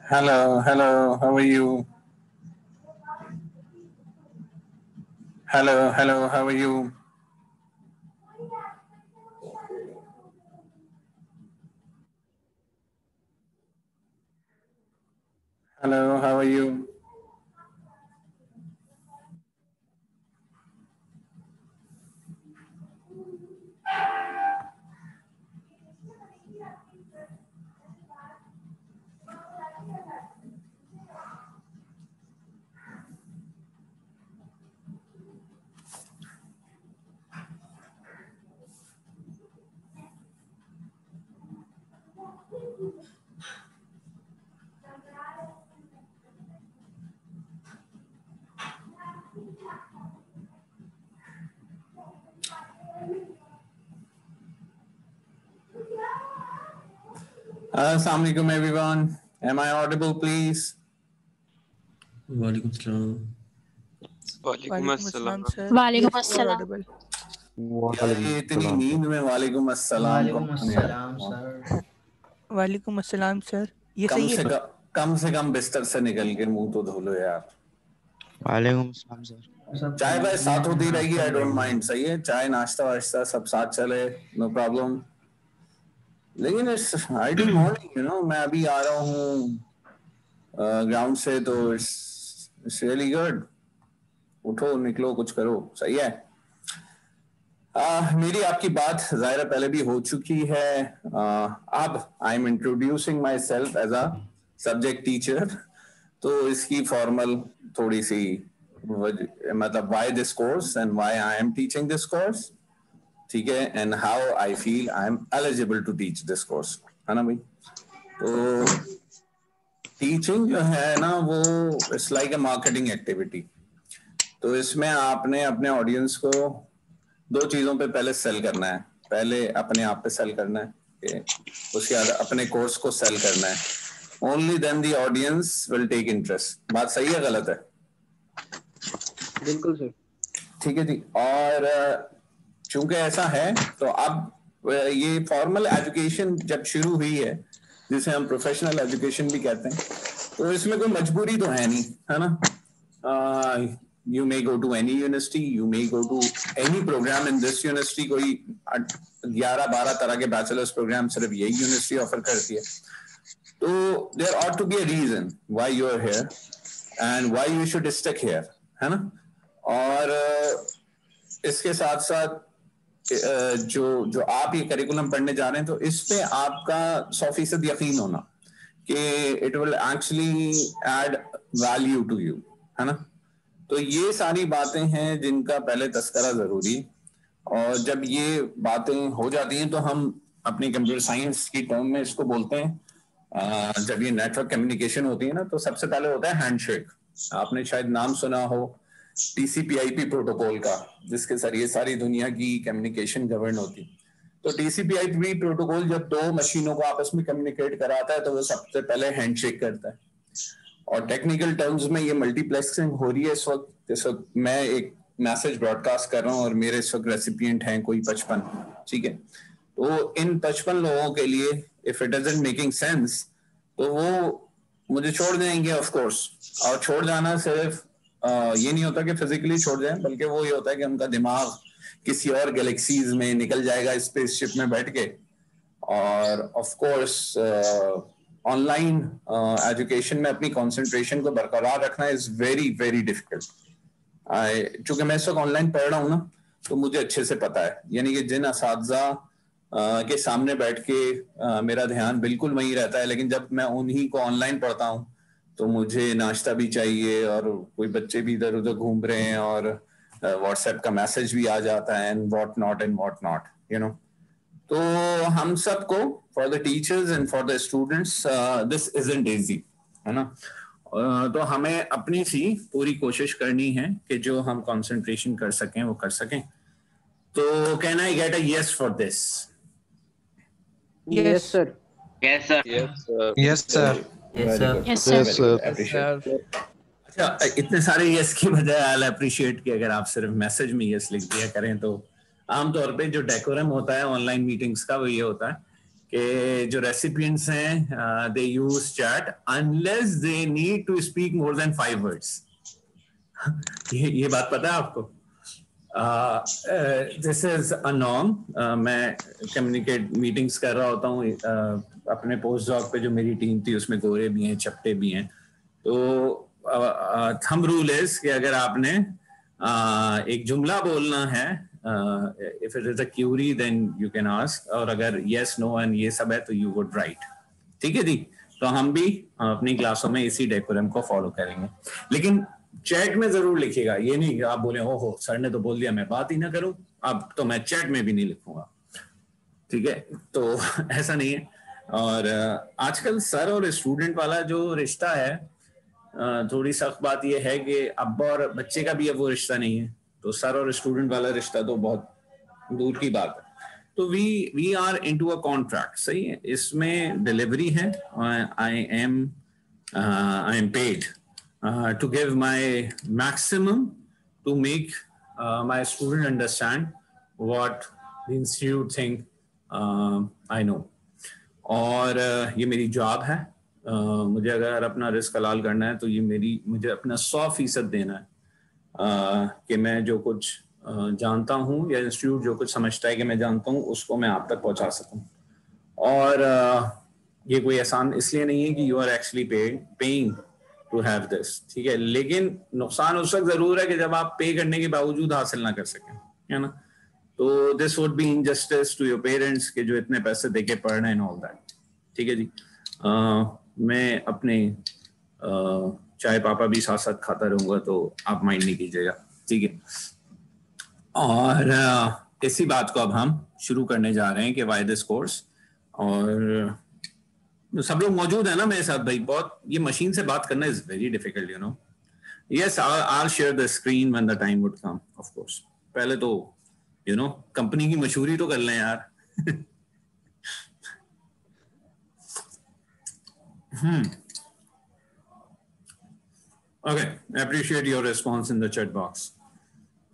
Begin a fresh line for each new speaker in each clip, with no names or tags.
Hello, hello, how are you? Hello, hello, how are you? Hello, how are you? Assalamu alaikum everyone. Am I audible please?
वालेकुम सलाम।
वालेकुम अस्सलाम
sir.
वालेकुम
Yes, you are
अस्सलाम।
audible.
ये इतनी नींद में वालेकुम अस्सलाम
वालेकुम
कौन है?
अस्सलाम सर।
वालेकुम अस्सलाम सर। ये सही है।
कम से कम बिस्तर से निकल के मुंह तो धो लो यार।
वालेकुम अस्सलाम सर।
चाय भाई साथ होती रहेगी, आई डोंट माइंड। सही है, चाय नाश्ता वाश्ता सब साथ चले, नो प्रॉब्लम। लेकिन इट्स अर्ली मॉर्निंग, मैं अभी आ रहा हूँ ग्राउंड से, तो इट्स रियली गुड। उठो, निकलो, कुछ करो, सही है। मेरी आपकी बात जाहिर पहले भी हो चुकी है। अब I am introducing myself as a subject teacher, तो इसकी फॉर्मल थोड़ी सी मतलब why this course and why I am teaching this course, ठीक है, and how I feel I am eligible to teach this course, है ना भाई। तो टीचिंग जो है ना, वो it's like a marketing activity. तो इसमें आपने अपने ऑडियंस को दो चीजों पे पहले सेल करना है। पहले अपने आप पे सेल करना है, उसके बाद अपने कोर्स को सेल करना है। Only then the audience will take interest. बात सही है गलत है?
बिल्कुल सर।
ठीक है जी। और चूंकि ऐसा है, तो अब ये फॉर्मल एजुकेशन जब शुरू हुई है, जिसे हम प्रोफेशनल एजुकेशन भी कहते हैं, तो इसमें कोई मजबूरी तो है नहीं, है ना। You may go to any university, you may go to any program in this university। कोई 11-12 तरह के बैचलर्स प्रोग्राम सिर्फ यही यूनिवर्सिटी ऑफर करती है। तो there ought to be a reason why you are here and why you should stick here, है ना। और इसके साथ साथ जो आप ये करिकुलम पढ़ने जा रहे हैं, तो इस पे आपका 100% यकीन होना कि it will actually add value to you, है ना। तो ये सारी बातें हैं जिनका पहले तस्करा जरूरी। और जब ये बातें हो जाती हैं, तो हम अपनी कंप्यूटर साइंस की टर्म में इसको बोलते हैं, जब ये नेटवर्क कम्युनिकेशन होती है ना, तो सबसे पहले होता है हैंडशेक। आपने शायद नाम सुना हो टीसीपीआईपी प्रोटोकॉल का, जिसके जरिए सारी दुनिया की कम्युनिकेशन गवर्न होती। तो टीसीपीआईपी प्रोटोकॉल जब दो मशीनों को आपस में कम्युनिकेट कराता है, तो वो सबसे पहले हैंडशेक करता है। और टेक्निकल टर्म्स में ये मल्टीप्लेक्सिंग हो रही है इस वक्त मैं एक मैसेज ब्रॉडकास्ट कर रहा हूँ और मेरे इस वक्त रेसिपिएंट हैं कोई 55, ठीक है। तो इन 55 लोगों के लिए if it doesn't making sense, तो वो मुझे छोड़ देंगे ऑफ कोर्स। और छोड़ जाना सिर्फ ये नहीं होता कि फिजिकली छोड़ जाए, बल्कि वो ये होता है कि उनका दिमाग किसी और गैलेक्सीज में निकल जाएगा स्पेसशिप में बैठ के। और ऑफ कोर्स ऑनलाइन एजुकेशन में अपनी कंसंट्रेशन को बरकरार रखना इज वेरी वेरी डिफिकल्ट। चूंकि मैं इस वक्त ऑनलाइन पढ़ रहा हूँ ना, तो मुझे अच्छे से पता है, यानी कि जिन असातिज़ा के सामने बैठ के मेरा ध्यान बिल्कुल वहीं रहता है, लेकिन जब मैं उन्हीं को ऑनलाइन पढ़ता हूँ, तो मुझे नाश्ता भी चाहिए, और कोई बच्चे भी इधर उधर घूम रहे हैं, और व्हाट्सएप का मैसेज भी आ जाता है, and what not, you know. तो हम सबको, for the teachers and for the students, this isn't easy, है ना। तो हमें अपनी सी पूरी कोशिश करनी है कि जो हम कंसंट्रेशन कर सकें वो कर सकें। तो can I get a yes for this?
Yes sir.
Yes sir
yes sir.
Yes sir.
अच्छा, इतने सारे यस की बजाय आई अप्रिशिएट कि अगर आप सिर्फ मैसेज में यस लिख दिया करें। तो आमतौर पे जो डेकोरम होता है ऑनलाइन मीटिंग्स का, वो ये होता है कि जो रेसिपिएंट्स हैं they use chat unless they need to speak more than 5 words. ये बात पता है आपको? This is a norm. मैं कम्युनिकेट मीटिंग्स कर रहा होता हूँ अपने पोस्ट डॉक पे, जो मेरी टीम थी उसमें गोरे भी हैं, चपटे भी हैं। तो थंब रूल इज कि अगर आपने एक जुमला बोलना है, if it is a query then you can ask, और अगर यस नो एंड ये सब है तो यू वुड राइट। ठीक है जी? तो हम भी अपनी क्लासों में इसी डेकोरम को फॉलो करेंगे, लेकिन चैट में जरूर लिखिएगा। ये नहीं कि आप बोले ओहो सर ने तो बोल दिया मैं बात ही ना करूं, अब तो मैं चैट में भी नहीं लिखूंगा। ठीक है? तो ऐसा नहीं है। और आजकल सर और स्टूडेंट वाला जो रिश्ता है, थोड़ी सख्त बात यह है कि अब्बा और बच्चे का भी अब वो रिश्ता नहीं है। तो सर और स्टूडेंट वाला रिश्ता तो बहुत दूर की बात है। तो we are into a contract. सही है? इसमें डिलीवरी है। I am paid to give my maximum to make my student understand what the institute think I know. और ये मेरी जॉब है। मुझे अगर अपना रिस्क हलाल करना है तो ये मुझे अपना 100% देना है कि मैं जो कुछ जानता हूँ या इंस्टीट्यूट जो कुछ समझता है कि मैं जानता हूँ उसको मैं आप तक पहुँचा सकूँ। और ये कोई आसान इसलिए नहीं है कि you are actually paying to have this. ठीक है? लेकिन नुकसान उस वक्त जरूर है कि जब आप पे करने के बावजूद हासिल ना कर सकें, है ना? तो this would be injustice to your parents के जो इतने पैसे देके पढ़ रहे हैं, ऑल दैट। ठीक है जी? मैं अपने चाय पापा भी साथ साथ खाता रहूंगा, तो आप माइंड नहीं कीजिएगा। ठीक है? और इसी बात को अब हम शुरू करने जा रहे हैं कि व्हाई दिस कोर्स। और सब लोग मौजूद है ना मेरे साथ? भाई बहुत, ये मशीन से बात करना is very difficult, you know. Yes, I will share the screen when the time would come, of course. पहले तो यू नो कंपनी की मशहूरी तो कर लें यार। Okay, appreciate your response in the chat box.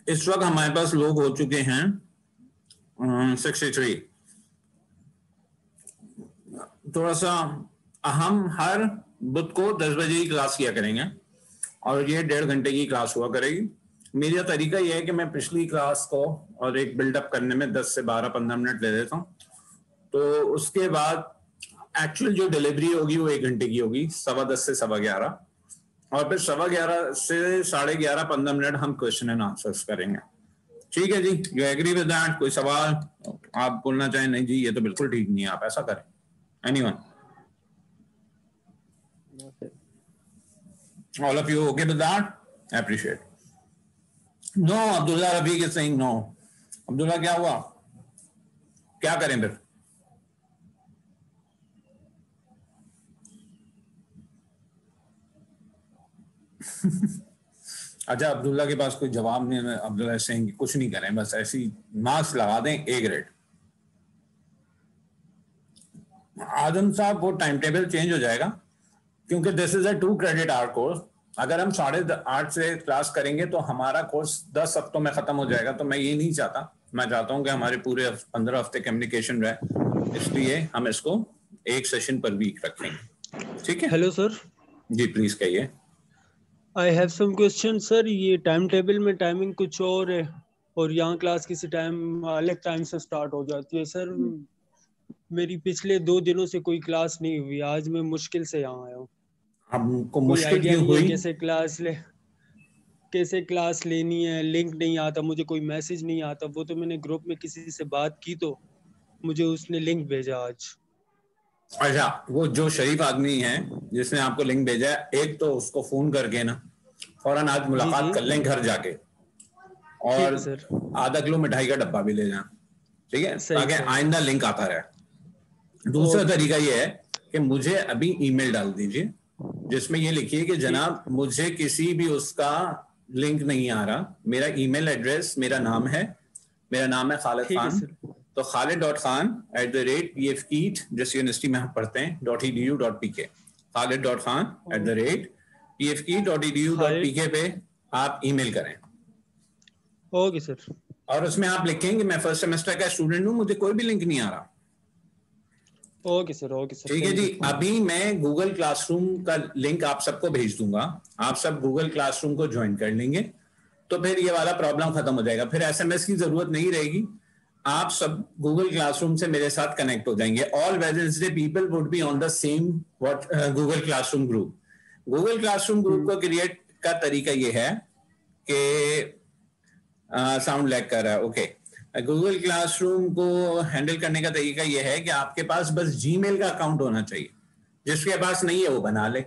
इस वक्त हमारे पास लोग हो चुके हैं 63। थोड़ा सा हम हर बुध को 10 बजे की क्लास किया करेंगे और ये 1.5 घंटे की क्लास हुआ करेगी। मेरा तरीका यह है कि मैं पिछली क्लास को और एक बिल्डअप करने में 10 से 12-15 मिनट ले देता हूँ। तो उसके बाद एक्चुअल जो डिलीवरी होगी वो 1 घंटे की होगी, 10:15 से 11:15, और फिर 11:15 से 11:30 15 मिनट हम क्वेश्चन एंड आंसर्स करेंगे। ठीक है जी? You agree with that? कोई सवाल आप बोलना चाहें? नहीं जी ये तो बिल्कुल ठीक नहीं है, आप ऐसा करें। Anyone?
No, sir.
All of you okay with that? I appreciate. No, Abdullah Rafiq is saying no. Abdullah क्या हुआ? क्या करें फिर? अच्छा, अब्दुल्ला के पास कोई जवाब नहीं है। अब्दुल्ला सिंह कुछ नहीं करें, बस ऐसी मार्क्स लगा दें A ग्रेड। आजम साहब वो टाइम टेबल चेंज हो जाएगा क्योंकि this is a 2 credit hour course. अगर हम 8:30 से क्लास करेंगे तो हमारा कोर्स 10 हफ्तों में खत्म हो जाएगा। तो मैं ये नहीं चाहता, मैं चाहता हूं कि हमारे पूरे 15 हफ्ते कम्युनिकेशन रहे, इसलिए हम इसको एक सेशन पर वीक रखेंगे। ठीक है?
हेलो सर
जी प्लीज कहिए।
I have some question sir. ये टाइम टेबल में टाइमिंग कुछ और है और यहाँ क्लास किसी टाइम अलग टाइम से स्टार्ट हो जाती है। सर मेरी पिछले 2 दिनों से कोई क्लास नहीं हुई, आज मैं मुश्किल से यहाँ आया हूँ।
आपको मुश्किल क्यों हुई?
कैसे क्लास लेनी है, लिंक नहीं आता मुझे, कोई मैसेज नहीं आता। वो तो मैंने ग्रुप में किसी से बात की तो मुझे उसने लिंक भेजा आज।
अच्छा, वो जो शरीफ आदमी है जिसने आपको लिंक भेजा है, एक तो उसको फोन करके ना फौरन आज मुलाकात कर लें घर जाके, और आधा किलो मिठाई का डब्बा भी ले जाए। ठीक है? ताकि आइंदा लिंक आता रहे। दूसरा तरीका ये है कि मुझे अभी ईमेल डाल दीजिए जिसमें ये लिखिए कि जनाब मुझे किसी भी उसका लिंक नहीं आ रहा। मेरा ईमेल एड्रेस, मेरा नाम है खालिद खान। तो khalid.khan@pfkeet, जिस यूनिवर्सिटी में हम पढ़ते हैं .edu.pk, khalid.khan@pfkeet.edu.pk पे आप ईमेल करें।
Okay sir.
और उसमें आप लिखेंगे मैं फर्स्ट सेमेस्टर का स्टूडेंट हूं, मुझे कोई भी लिंक नहीं आ रहा।
ओके सर
ठीक है जी। अभी मैं गूगल क्लासरूम का लिंक आप सबको भेज दूंगा, आप सब गूगल क्लासरूम को ज्वाइन कर लेंगे तो फिर ये वाला प्रॉब्लम खत्म हो जाएगा, फिर एसएमएस की जरूरत नहीं रहेगी, आप सब गूगल क्लासरूम से मेरे साथ कनेक्ट हो जाएंगे। All Wednesday people would be on the same Google classroom group. Google classroom group को क्रिएट का तरीका ये है कि साउंड लैग कर रहा है, ओके। गूगल क्लासरूम को हैंडल करने का तरीका यह है कि आपके पास बस जीमेल का अकाउंट होना चाहिए, जिसके पास नहीं है वो बना ले,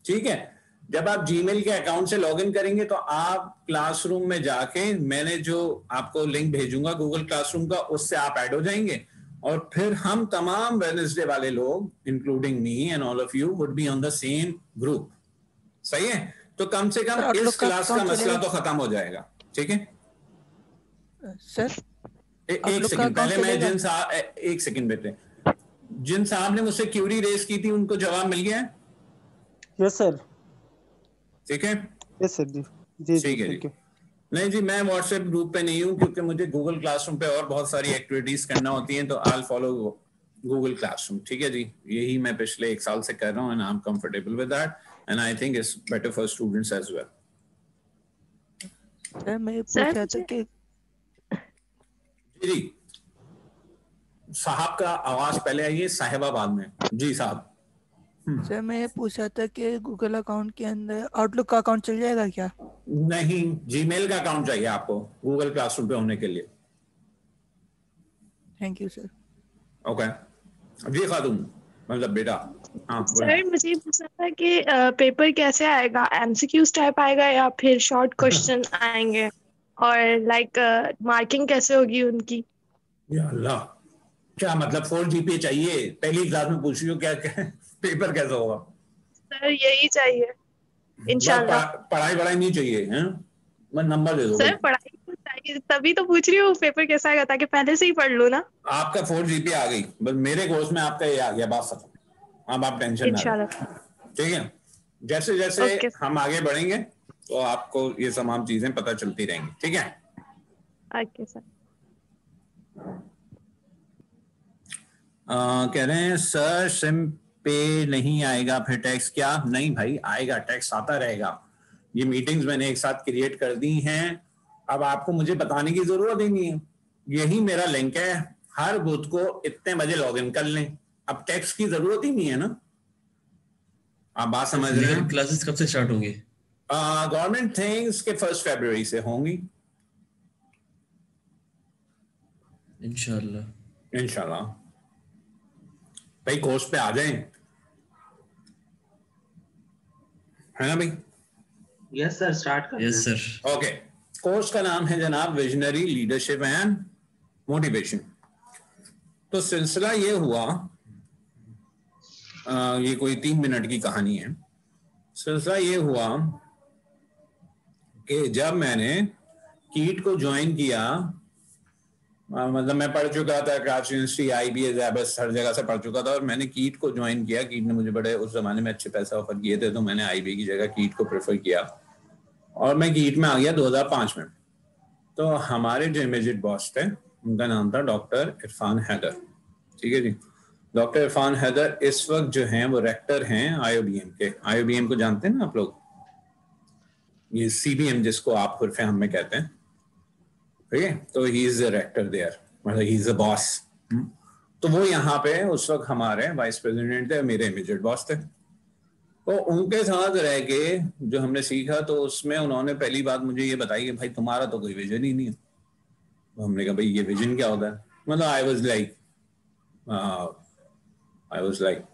ठीक है। जब आप जीमेल के अकाउंट से लॉगिन करेंगे तो आप क्लासरूम में जाके मैंने जो आपको लिंक भेजूंगा गूगल क्लासरूम का, उससे आप ऐड हो जाएंगे और फिर हम तमाम वेडनेसडे वाले लोग including me and all of you would be on the same group. सही है, तो कम से कम इस क्लास का मसला तो खत्म हो जाएगा, ठीक है
सर।
एक सेकंड पहले मैं एक सेकंड बेटे, जिन साहब ने मुझसे क्यूरी रेस की थी उनको जवाब मिल गया है?
Yes sir.
ठीक है,
यस सर जी जी
ठीक है जी। नहीं जी, मैं व्हाट्सएप ग्रुप पे नहीं हूँ क्योंकि मुझे गूगल क्लासरूम पे और बहुत सारी एक्टिविटीज करना होती हैं, तो आई फॉलो गूगल क्लासरूम, ठीक है जी। यही मैं पिछले 1 साल से कर रहा हूँ and I am comfortable with that and I think it's better for students as well.
Sir मैं पूछ रहा था कि
जी साहब का आवाज पहले आइए, साहिबा बाद में। जी साहब।
सर मैं ये पूछ रहा था कि गूगल अकाउंट के अंदर आउटलुक का अकाउंट चल जाएगा क्या?
नहीं, जीमेल का अकाउंट चाहिए आपको गूगल क्लासरूम पे होने के लिए।
Thank you sir.
ओके जी खातून, मतलब बेटा। हाँ
सर मुझे ये पूछना था कि पेपर कैसे आएगा, एमसीक्यूज टाइप आएगा या फिर शॉर्ट क्वेश्चन आएंगे, और लाइक मार्किंग कैसे होगी उनकी?
या अल्लाह, क्या मतलब 4 जीपीए चाहिए? पहली क्लास में पूछ रही हो क्या पेपर कैसा होगा?
सर यही चाहिए इंशाल्लाह।
पढ़ाई नहीं चाहिए हैं? मैं नंबर दे दूंगा।
सर पढ़ाई तो चाहिए, तभी तो पूछ रही हूँ पेपर कैसा आएगा, ताकि पहले से ही पढ़ लूँ ना।
आपका 4 जीपीए आ गई, बस मेरे कोर्स में आपका ये आ गया, बात सब। अब आप टेंशन ना लें, ठीक है। जैसे जैसे हम आगे बढ़ेंगे तो आपको ये तमाम चीजें पता चलती रहेंगी, ठीक है।
Okay sir.
कह रहे हैं सर सिम पे नहीं आएगा फिर टैक्स क्या? नहीं भाई आएगा, टैक्स आता रहेगा। ये मीटिंग्स मैंने एक साथ क्रिएट कर दी हैं, अब आपको मुझे बताने की जरूरत ही नहीं है, यही मेरा लिंक है, हर बुध को इतने बजे लॉग इन कर लें, अब टैक्स की जरूरत ही नहीं है ना। आप बात समझ रहे हैं?
क्लासेस कब से स्टार्ट होंगी?
गवर्नमेंट थिंग्स के 1 फरवरी से होंगी इंशाल्लाह। भाई कोर्स पे आ जाएं, है ना भाई?
यस सर, स्टार्ट कर।
Yes sir.
ओके, कोर्स का नाम है जनाब विजनरी लीडरशिप एंड मोटिवेशन। तो सिलसिला ये हुआ, ये कोई 3 मिनट की कहानी है। सिलसिला ये हुआ कि जब मैंने कीट को ज्वाइन किया, मतलब मैं पढ़ चुका था कराची यूनिवर्सिटी, IBA, ज़ैबस, हर जगह से पढ़ चुका था, और मैंने कीट को ज्वाइन किया। कीट ने मुझे बड़े उस जमाने में अच्छे पैसे ऑफर किए थे, तो मैंने IBA की जगह कीट को प्रेफर किया और मैं कीट में आ गया 2005 में। तो हमारे जो इमीडिएट बॉस थे उनका नाम था डॉक्टर इरफान हैदर, ठीक है जी। डॉक्टर इरफान हैदर इस वक्त जो हैं वो रेक्टर हैं IOBM के। IOBM को जानते हैं ना आप लोग? ये CBM जिसको आप उर्फे हम में कहते हैं, ठीक है। तो he is the rector there, मतलब ही इज द बॉस। तो वो यहाँ पे उस वक्त हमारे वाइस प्रेसिडेंट थे, मेरे इमीडिएट बॉस थे। तो उनके साथ रह के जो हमने सीखा, तो उसमें उन्होंने पहली बात मुझे ये बताई कि भाई तुम्हारा तो कोई विजन ही नहीं है। तो हमने कहा भाई ये विजन क्या होता है? मतलब आई वाज लाइक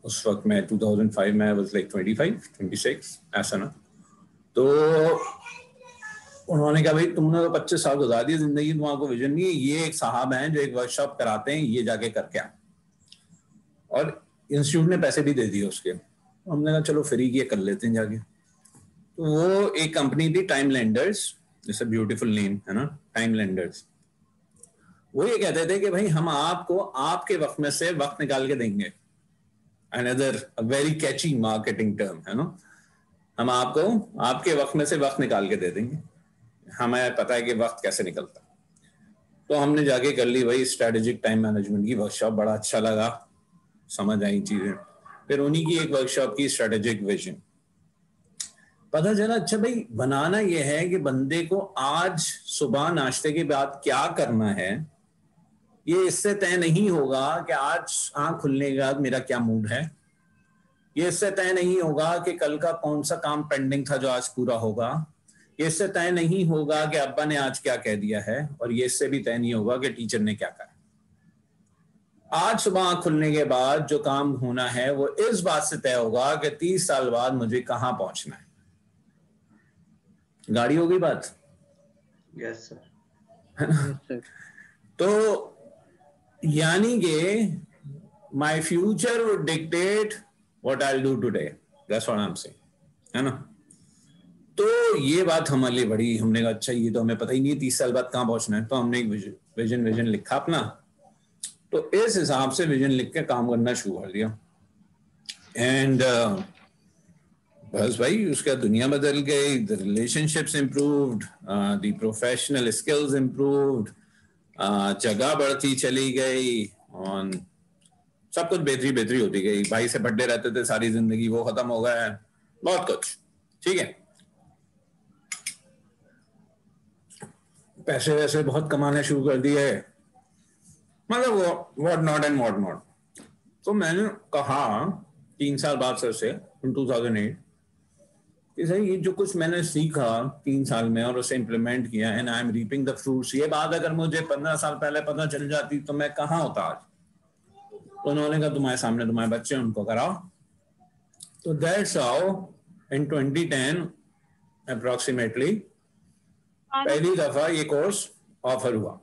उस वक्त मैं 2005 में आई वाज लाइक 25-26 ऐसा ना। तो उन्होंने कहा भाई तुमने तो 25 साल गुजार दिए जिंदगी, तुम्हारा कोई विजन नहीं है। ये एक साहब हैं जो एक वर्कशॉप कराते हैं, ये जाके करके आ, और इंस्टीट्यूट ने पैसे भी दे दिए उसके। हमने कहा चलो फ्री की कर लेते हैं जाके। तो वो एक कंपनी थी टाइम लेंडर्स, जैसे ब्यूटीफुल नेम है ना, टाइम लेंडर्स। वो ये कहते थे कि भाई हम आपको आपके वक्त में से वक्त निकाल के देंगे। Another very catchy marketing term है ना, हम आपको आपके वक्त में से वक्त निकाल के दे देंगे, हमें पता है कि वक्त कैसे निकलता। तो हमने जाके कर ली भाई स्ट्रेटेजिक टाइम मैनेजमेंट की वर्कशॉप, बड़ा अच्छा लगा। समझ आई चीजें। फिर उन्हीं की एक वर्कशॉप की स्ट्रेटेजिक विजन, पता चला अच्छा भाई बनाना यह है कि बंदे को आज सुबह नाश्ते के बाद क्या करना है, ये इससे तय नहीं होगा कि आज आंख खुलने के बाद मेरा क्या मूड है, ये इससे तय नहीं होगा कि कल का कौन सा काम पेंडिंग था जो आज पूरा होगा, ये इससे तय नहीं होगा कि अब्बा ने आज क्या कह दिया है, और ये इससे भी तय नहीं होगा कि टीचर ने क्या कहा। आज सुबह आंख खुलने के बाद जो काम होना है वो इस बात से तय होगा कि 30 साल बाद मुझे कहां पहुंचना है। गाड़ी होगी बात?
Yes sir.
है ना? तो यानी कि my future would dictate what I will do today, that's what I am saying, है ना? तो ये बात हमारे लिए बड़ी, हमने कहा अच्छा ये तो हमें पता ही नहीं 30 साल बाद कहां पहुंचना है, तो हमने एक विजन लिखा अपना। तो इस हिसाब से विजन लिख के काम करना शुरू कर दिया। एंड बस भाई उसका दुनिया बदल गई, the relationships improved, the professional skills improved, जगह बढ़ती चली गई, और सब कुछ बेहतरी होती गई। भाई से बर्थडे रहते थे सारी जिंदगी, वो खत्म हो गया है, बहुत कुछ। ठीक है, पैसे वैसे बहुत कमाने शुरू कर दिए, मतलब वो what not and what not. तो मैंने कहा 3 साल बाद सर से इन 2008 कि सर ये जो कुछ मैंने सीखा 3 साल में और उसे इम्प्लीमेंट किया, and I M reaping the fruits, ये बात अगर मुझे 15 साल पहले पता चल जाती तो मैं कहाँ होता आज। तो उन्होंने कहा तुम्हारे सामने तुम्हारे बच्चे उनको कराओ। तो दैट्स हाउ इन 2010 अप्रोक्सीमेटली पहली दफा ये कोर्स ऑफर हुआ,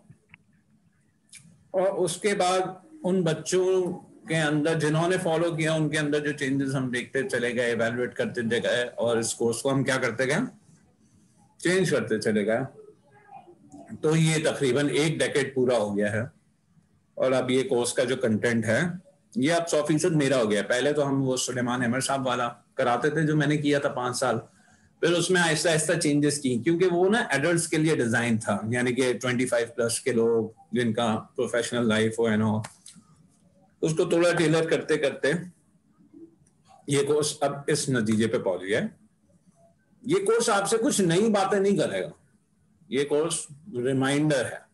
और उसके बाद उन बच्चों के अंदर जिन्होंने फॉलो किया उनके अंदर जो चेंजेस हम देखते चले गए, एवेलुएट करते गए, और इस कोर्स को हम क्या करते गए, चेंज करते चले गए। तो ये तकरीबन 1 डेकेड पूरा हो गया है, और अब ये कोर्स का जो कंटेंट है ये अब 100% मेरा हो गया। पहले तो हम वो सुलेमान अहमद साहब वाला कराते थे जो मैंने किया था 5 साल, फिर उसमें आहिस्ता आहिस्ता चेंजेस की, क्योंकि वो ना एडल्ट्स के लिए डिजाइन था, यानी कि 25+ के लोग जिनका प्रोफेशनल लाइफ हो, नो, उसको थोड़ा टेलर करते करते ये कोर्स अब इस नतीजे पे पहुंच गया। ये कोर्स आपसे कुछ नई बातें नहीं करेगा, ये कोर्स रिमाइंडर है।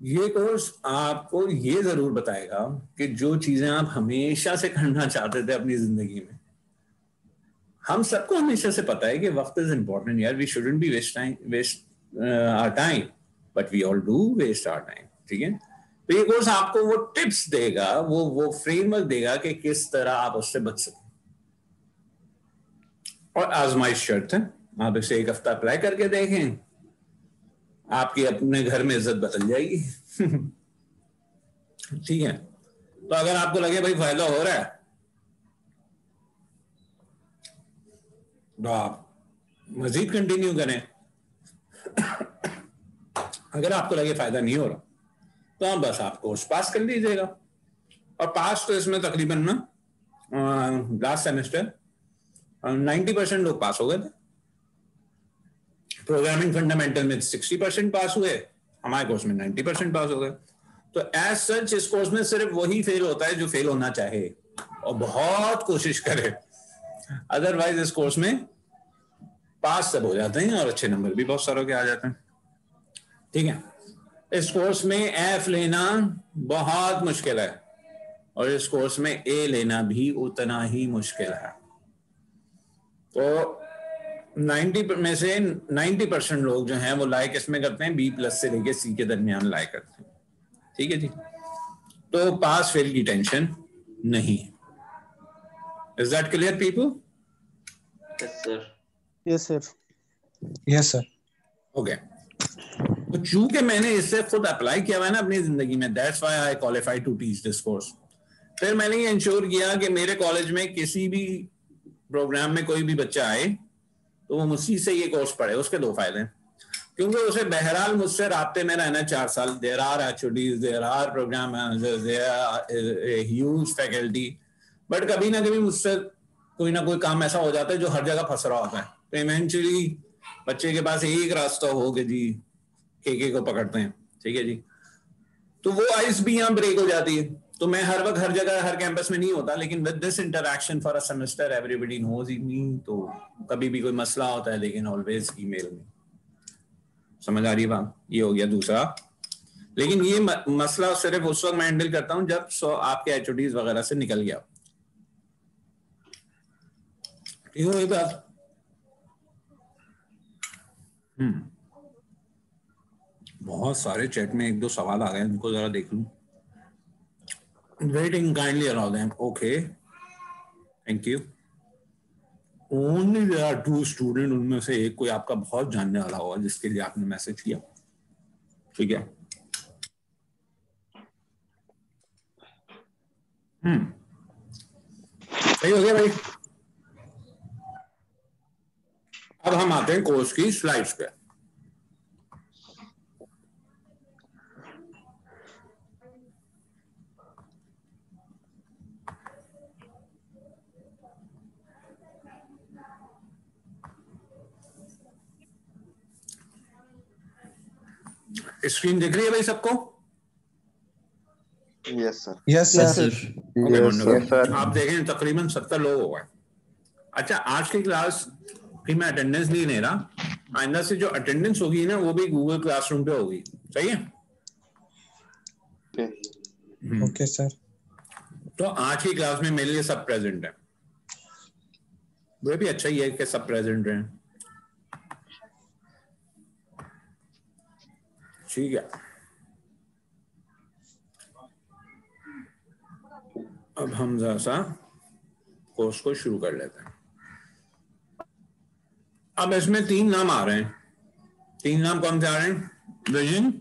ये कोर्स आपको ये जरूर बताएगा कि जो चीजें आप हमेशा से करना चाहते थे अपनी जिंदगी में, हम सबको हमेशा से पता है कि वक्त इज इंपॉर्टेंट यार, we shouldn't be waste our time, but we all do waste our time. ठीक है, तो ये कोर्स आपको वो टिप्स देगा, वो फ्रेमवर्क देगा कि किस तरह आप उससे बच सकें। और आजमाइश शर्त है, आप इसे 1 हफ्ता अप्लाई करके देखें, आपकी अपने घर में इज्जत बदल जाएगी। ठीक है, तो अगर आपको लगे भाई फायदा हो रहा है तो आप मजीद कंटिन्यू करें, अगर आपको लगे फायदा नहीं हो रहा तो आप बस आप कोर्स पास कर लीजिएगा। और पास तो इसमें तकरीबन ना लास्ट सेमेस्टर 90% लोग पास हो गए थे। प्रोग्रामिंग फंडामेंटल में 60% पास हुए, हमारे कोर्स में 90% पास हो गए। तो एज सच इस कोर्स में सिर्फ वही फेल होता है जो फेल होना चाहे और बहुत कोशिश करे, अदरवाइज इस कोर्स में पास सब हो जाते हैं और अच्छे नंबर भी बहुत सारों के आ जाते हैं। ठीक है, इस कोर्स में एफ लेना बहुत मुश्किल है और इस कोर्स में ए लेना भी उतना ही मुश्किल है। तो 90 में से 90% लोग जो हैं वो लाइक इसमें करते हैं B+ से लेके C के दरमियान लाइक करते हैं। ठीक है जी, तो पास फेल की टेंशन नहीं है। Is that clear people?
Yes sir.
Yes sir.
Yes sir.
Okay, तो चूंकि मैंने इससे खुद अप्लाई किया हुआ है ना अपनी जिंदगी में, that's why I qualify to teach this course. फिर मैंने ये इंश्योर किया कि मेरे कॉलेज में किसी भी प्रोग्राम में कोई भी बच्चा आए तो वो मुझसे से ये कोर्स पढ़े। उसके 2 फायदे हैं, क्योंकि उसे बहरहाल मुझसे राब्ते में रहना 4 साल। There are actually, there are program managers, there are huge faculty, but कभी ना कभी मुझसे कोई ना कोई काम ऐसा हो जाता है जो हर जगह फंस रहा होता है। तो इवेंचुअली बच्चे के पास एक रास्ता हो कि जी के को पकड़ते हैं। ठीक है जी, तो वो आइस भी यहाँ ब्रेक हो जाती है। तो मैं हर वक्त हर जगह हर कैंपस में नहीं होता, लेकिन with this interaction for a semester everybody knows me, तो कभी भी कोई मसला होता है लेकिन ऑलवेज ईमेल में। समझ आ रही बात? ये हो गया दूसरा। लेकिन ये मसला सिर्फ उस वक्त मैं हैंडल करता हूँ जब आपके एचओडीज वगैरह से निकल गया। ठीक है बात? बहुत सारे चैट में 1-2 सवाल आ गए, उनको जरा देख लूं। Waiting, kindly allow them. Okay, thank you. Only there are 2 students, उनमें से एक कोई आपका बहुत जानने वाला होगा जिसके लिए आपने मैसेज किया। ठीक है? सही हो गया भाई। अब हम आते हैं कोर्स की स्लाइड्स पे। स्क्रीन दिख रही है भाई सबको?
Yes sir.
Yes sir.
आप देखें तकरीबन 70 लोग हो गए। अच्छा, आज की क्लास की मैं अटेंडेंस नहीं ले रहा, आइंदा से जो अटेंडेंस होगी ना वो भी गूगल क्लासरूम पे होगी। सही है?
Okay sir.
तो आज की क्लास में मेरे लिए सब प्रेजेंट है। वो भी अच्छा ही है कि सब प्रेजेंट हैं। ठीक है, अब हम जरा सा कोर्स को शुरू कर लेते हैं। अब इसमें 3 नाम आ रहे हैं। 3 नाम कौन से आ रहे हैं? Vision,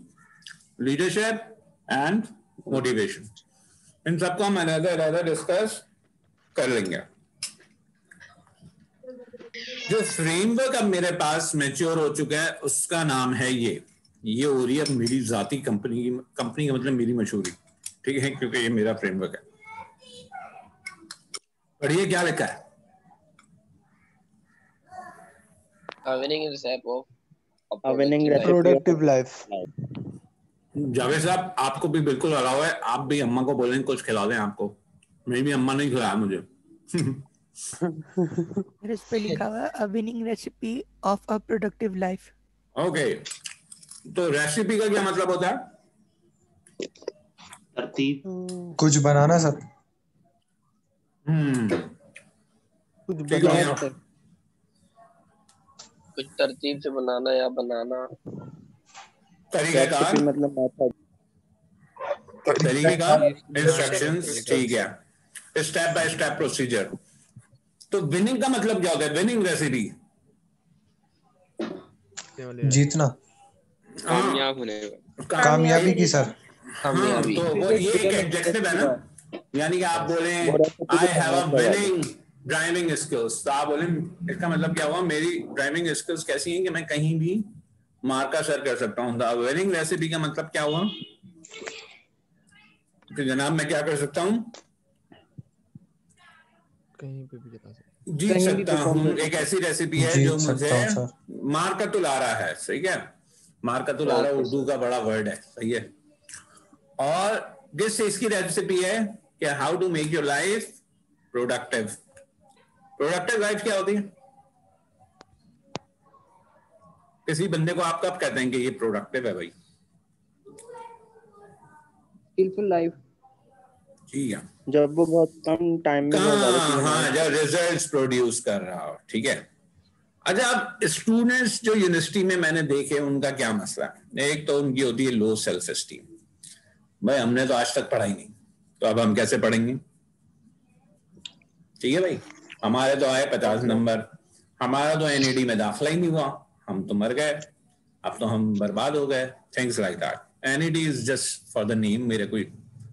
leadership and motivation. इन सबको हम अलग-अलग डिस्कस कर लेंगे। जो फ्रेमवर्क अब मेरे पास मैच्योर हो चुका है उसका नाम है ये हो रही है मेरी जाती कंपनी का मतलब मेरी मशहूरी। ठीक है, क्योंकि ये मेरा फ्रेमवर्क है। पढ़िए क्या लिखा है।
Productive life.
जावेद साहब, आपको भी बिल्कुल अलाउ है, आप भी अम्मा को बोलें कुछ खिला दें आपको। मेरी भी अम्मा ने खिलाया मुझे।
मेरे इस पे लिखा हुआ है winning recipe of a productive life.
Okay, तो रेसिपी का क्या मतलब होता है?
तरतीब।
कुछ बनाना सर।
कुछ तरतीब से बनाना या बनाना।
तरीकेकार मतलब तरीकेकार, इंस्ट्रक्शंस। ठीक है, स्टेप बाय स्टेप प्रोसीजर। तो विनिंग का मतलब क्या होता है? विनिंग रेसिपी
जीतना,
कामयाब होने का।
कामयाबी की सर।
कामयाबी।
तो वो ये एक एडजेक्टिव है ना, यानी कि आप बोले I have a winning driving skills, तो आप बोले इसका मतलब क्या हुआ? मेरी ड्राइविंग स्किल्स कैसी हैं कि मैं कहीं भी मार्का सर कर सकता हूँ। विनिंग रेसिपी का मतलब क्या हुआ कि जनाब मैं क्या कर सकता हूँ?
कहीं पे भी जिता सकते,
जीत सकता हूँ। एक ऐसी रेसिपी है जो मुझे मार्कतुल आ रहा है। सही है, मार्कतुल आ रहा है उर्दू का बड़ा वर्ड है। सही है। और किस चीज की रेसिपी है कि how to make your life productive. Productive life क्या होती है? किसी बंदे को आप कब कहते हैं कि ये प्रोडक्टिव है भाई?
Skillful life.
ठीक है,
जब वो बहुत कम टाइम में
जब रिजल्ट्स प्रोड्यूस कर रहा हो। ठीक है। अच्छा, अब स्टूडेंट्स जो यूनिवर्सिटी में मैंने देखे उनका क्या मसला है? एक तो उनकी होती है लो सेल्फ एस्टीम। भाई हमने तो आज तक पढ़ाई नहीं, तो अब हम कैसे पढ़ेंगे? ठीक है भाई, हमारे तो आए 50 नंबर, हमारा तो एनईडी में दाखिला ही नहीं हुआ, हम तो मर गए, अब तो हम बर्बाद हो गए। Things like that. NED is just for the name, मेरे कोई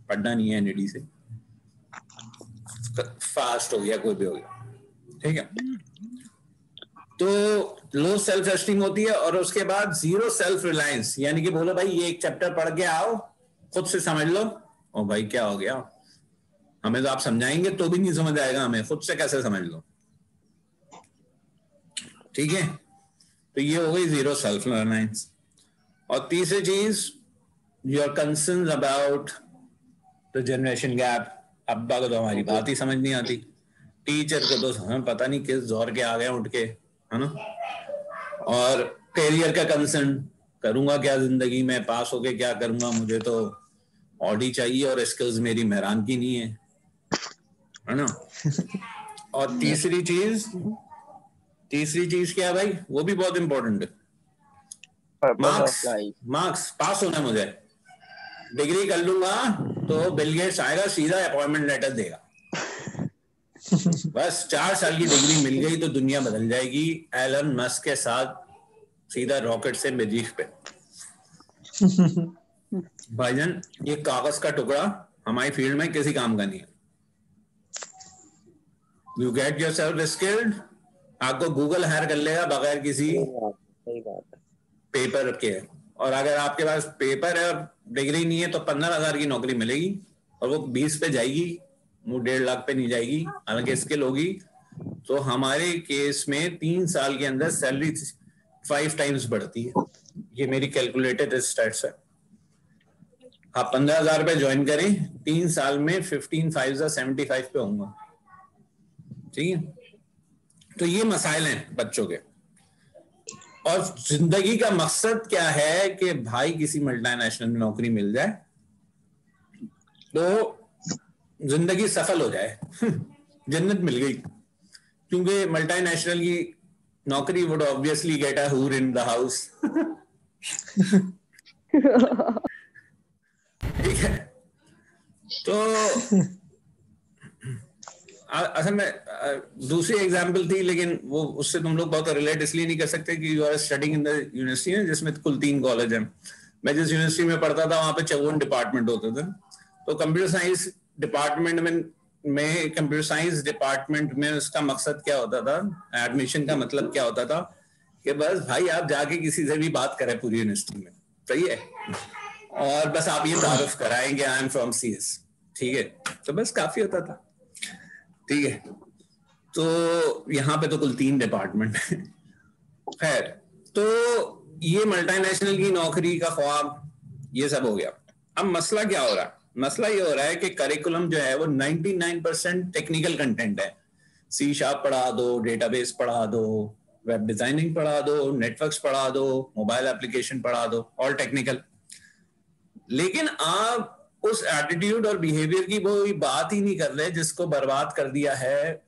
पढ़ना नहीं है एनईडी से, फास्ट हो गया कोई भी हो गया। ठीक है, तो लो सेल्फ एस्टीम होती है और उसके बाद जीरो सेल्फ रिलायंस, यानी कि बोलो भाई ये एक चैप्टर पढ़ के आओ, खुद से समझ लो। ओ भाई क्या हो गया, हमें तो आप समझाएंगे तो भी नहीं समझ आएगा, हमें खुद से कैसे समझ लो। ठीक है, तो ये हो गई जीरो सेल्फ रिलायंस। और तीसरी चीज, योर कंसर्न्स अबाउट तो जनरेशन गैप, अब्बा को तो हमारी बात ही समझ नहीं आती, टीचर को तो हमें पता नहीं किस दौर के आ गए उठ के, है ना। और करियर का कंसर्न, करूंगा क्या जिंदगी में, पास होके क्या करूंगा, मुझे तो ऑडी चाहिए और स्किल्स मेरी मेहरान की नहीं है ना। और तीसरी चीज क्या है भाई, वो भी बहुत इंपॉर्टेंट है, मार्क्स। पास होना, मुझे डिग्री कर लूंगा तो बिल गेट्स आएगा सीधा अपॉइंटमेंट लेटर देगा, बस 4 साल की डिग्री मिल गई तो दुनिया बदल जाएगी। एलन मस्क के साथ सीधा रॉकेट से मरीख पे। भाईजान ये कागज का टुकड़ा हमारी फील्ड में किसी काम का नहीं है। यू गेट योरसेल्फ स्किल्ड, आपको गूगल हायर कर लेगा बगैर किसी पेपर के। और अगर आपके पास पेपर है और डिग्री नहीं है तो 15,000 की नौकरी मिलेगी और वो 20 पे जाएगी, वो 1.5 लाख पे नहीं जाएगी। हालांकि स्किल होगी तो हमारे केस में 3 साल के अंदर सैलरी 5 टाइम्स बढ़ती है। ये मेरी कैलकुलेटेड स्टैट्स है। आप 15,000 पे ज्वाइन करें, 3 साल में 15 75 पे होऊंगा, ठीक है। तो ये मसाइल हैं बच्चों के। और जिंदगी का मकसद क्या है कि भाई किसी मल्टीनेशनल में नौकरी मिल जाए तो जिंदगी सफल हो जाए, जन्नत मिल गई। क्योंकि मल्टीनेशनल की नौकरी वुड ऑब्वियसली गेट अ हूर इन द हाउस, ठीक है। तो असल में दूसरी एग्जांपल थी, लेकिन वो उससे तुम लोग बहुत रिलेट इसलिए नहीं कर सकते कि you are studying in the university जिसमें कुल 3 कॉलेज हैं। मैं जिस यूनिवर्सिटी में पढ़ता था वहां पे 54 डिपार्टमेंट होते थे। तो कंप्यूटर साइंस डिपार्टमेंट में कंप्यूटर साइंस डिपार्टमेंट में उसका मकसद क्या होता था, एडमिशन का मतलब क्या होता था कि बस भाई आप जाके किसी से भी बात करें पूरी यूनिवर्सिटी में, सही है, और बस आप ये तारुफ कराएंगे आई एम फ्रॉम CS, ठीक है, तो बस काफी होता था, ठीक है। तो यहाँ पे तो कुल 3 डिपार्टमेंट है। खैर, तो ये मल्टीनेशनल की नौकरी का ख्वाब ये सब हो गया। अब मसला क्या हो रहा है? मसला ये हो रहा है कि करिकुलम जो है वो 99% टेक्निकल कंटेंट है। C# पढ़ा दो, डेटाबेस पढ़ा दो, वेब डिजाइनिंग पढ़ा दो, नेटवर्क्स पढ़ा दो, मोबाइल एप्लीकेशन पढ़ा दो, ऑल टेक्निकल। लेकिन आप उस एटीट्यूड और बिहेवियर की वो बात ही नहीं कर रहे जिसको बर्बाद कर दिया है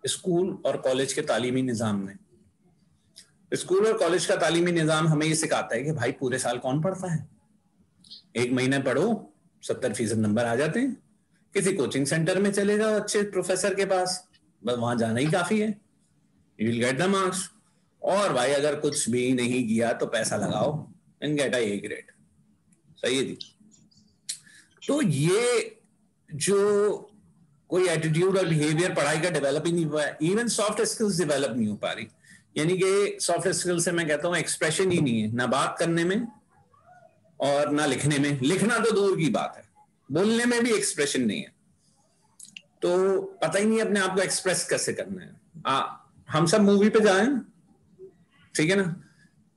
स्कूल और कॉलेज के तालीमी निजाम ने। स्कूल और कॉलेज का तालीमी निजाम हमें ये सिखाता है कि भाई पूरे साल कौन पढ़ता है, 1 महीने पढ़ो 70% नंबर आ जाते हैं, किसी कोचिंग सेंटर में चले जाओ अच्छे प्रोफेसर के पास, बस वहां जाना ही काफी है, you will get the marks. और भाई अगर कुछ भी नहीं किया तो पैसा लगाओ एंड गेट A ग्रेड, सही है जी। तो ये जो कोई एटीट्यूड और बिहेवियर पढ़ाई का डेवलप ही नहीं हुआ है, इवन सॉफ्ट स्किल्स डेवलप नहीं हो पा रही। यानी कि सॉफ्ट स्किल्स से मैं कहता हूँ एक्सप्रेशन ही नहीं है, ना बात करने में और ना लिखने में। लिखना तो दूर की बात है, बोलने में भी एक्सप्रेशन नहीं है। तो पता ही नहीं अपने आप को एक्सप्रेस कैसे करना है। हम सब मूवी पे जाएं, ठीक है ना,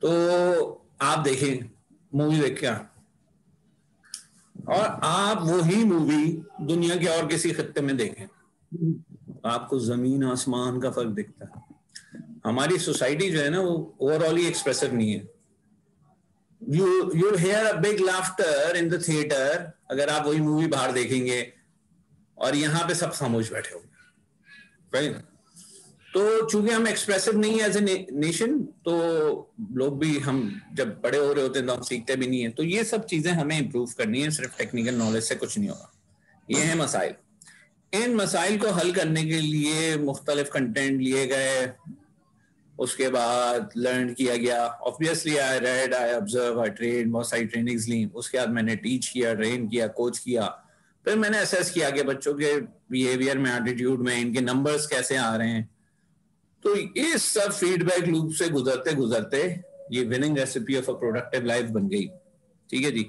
तो आप देखें मूवी देख के और आप वही मूवी दुनिया के और किसी खित्ते में देखें, आपको जमीन आसमान का फर्क दिखता है। हमारी सोसाइटी जो है ना वो ओवरऑल ही एक्सप्रेसिव नहीं है। You hear a big laughter in the theatre अगर आप वही मूवी बाहर देखेंगे, और यहाँ पे सब खामोश बैठे होंगे, राइट। तो चूंकि हम एक्सप्रेसिव नहीं है एज ए नेशन, तो लोग भी, हम जब बड़े हो रहे होते हैं तो हम सीखते भी नहीं है। तो ये सब चीजें हमें इंप्रूव करनी है, सिर्फ टेक्निकल नॉलेज से कुछ नहीं होगा। ये है मसाइल। इन मसाइल को हल करने के लिए मुख्तलिफ कंटेंट लिए गए, उसके बाद लर्न किया गया। Obviously I read, I observe, I train, बहुत सारी ट्रेनिंग्स ली। उसके बाद मैंने टीच किया, ट्रेन किया, कोच किया। फिर मैंने असेस किया कि बच्चों के बिहेवियर में, एटीट्यूड में इनके नंबर्स कैसे आ रहे हैं। तो इस सब फीडबैक लूप से गुजरते गुजरते ये winning recipe of a productive life बन गई, ठीक है जी।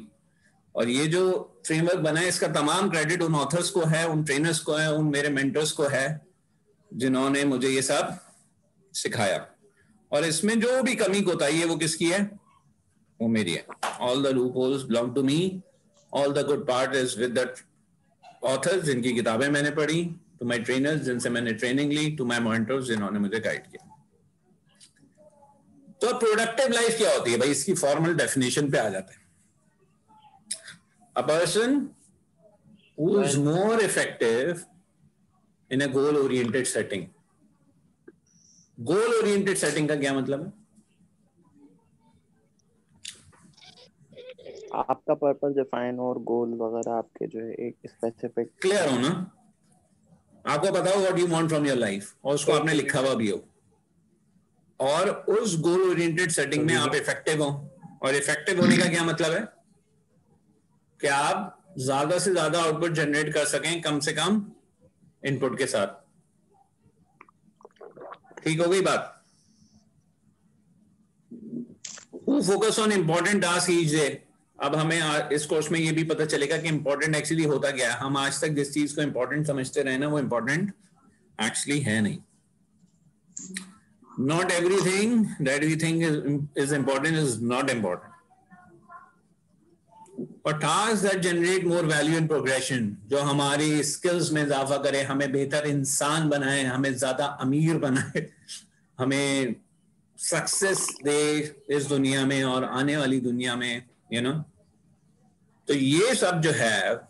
और ये जो फ्रेमवर्क बना है इसका तमाम क्रेडिट उन ऑथर्स को है, उन ट्रेनर्स को है, उन मेरे मेंटर्स को है जिन्होंने मुझे ये सब सिखाया। और इसमें जो भी कमी कोताही है वो किसकी है? वो मेरी है। All the loopholes belong to me, all the good part is with the authors जिनकी किताबें मैंने पढ़ी, टू माय ट्रेनर्स जिनसे मैंने ट्रेनिंग ली, टू माय मेंटर्स जिन्होंने मुझे गाइड किया। तो प्रोडक्टिव लाइफ क्या होती है भाई, इसकी फॉर्मल डेफिनेशन पे आ जाते हैं। A person who is more effective in a goal oriented setting. Goal oriented setting का क्या मतलब है?
आपका पर्पस डिफाइन और गोल वगैरह आपके जो है एक स्पेसिफिक
क्लियर हो ना, आपको पता हो what you want from your life और उसको आपने लिखा हुआ भी हो, और उस गोल ओरिएंटेड सेटिंग में आप इफेक्टिव हो। और इफेक्टिव होने का क्या मतलब है कि आप ज्यादा से ज्यादा आउटपुट जनरेट कर सकें कम से कम इनपुट के साथ। ठीक हो गई बात? Focus on important task each day. अब हमें इस कोर्स में ये भी पता चलेगा कि इंपॉर्टेंट एक्चुअली होता क्या है। हम आज तक जिस चीज को इंपॉर्टेंट समझते रहे ना, वो इंपॉर्टेंट एक्चुअली है नहीं। Not everything that we think is important is not important. But tasks that generate more value and progression, जो हमारी स्किल्स में इजाफा करे, हमें बेहतर इंसान बनाए, हमें ज्यादा अमीर बनाए, हमें सक्सेस दे इस दुनिया में और आने वाली दुनिया में, you know, तो ये सब जो है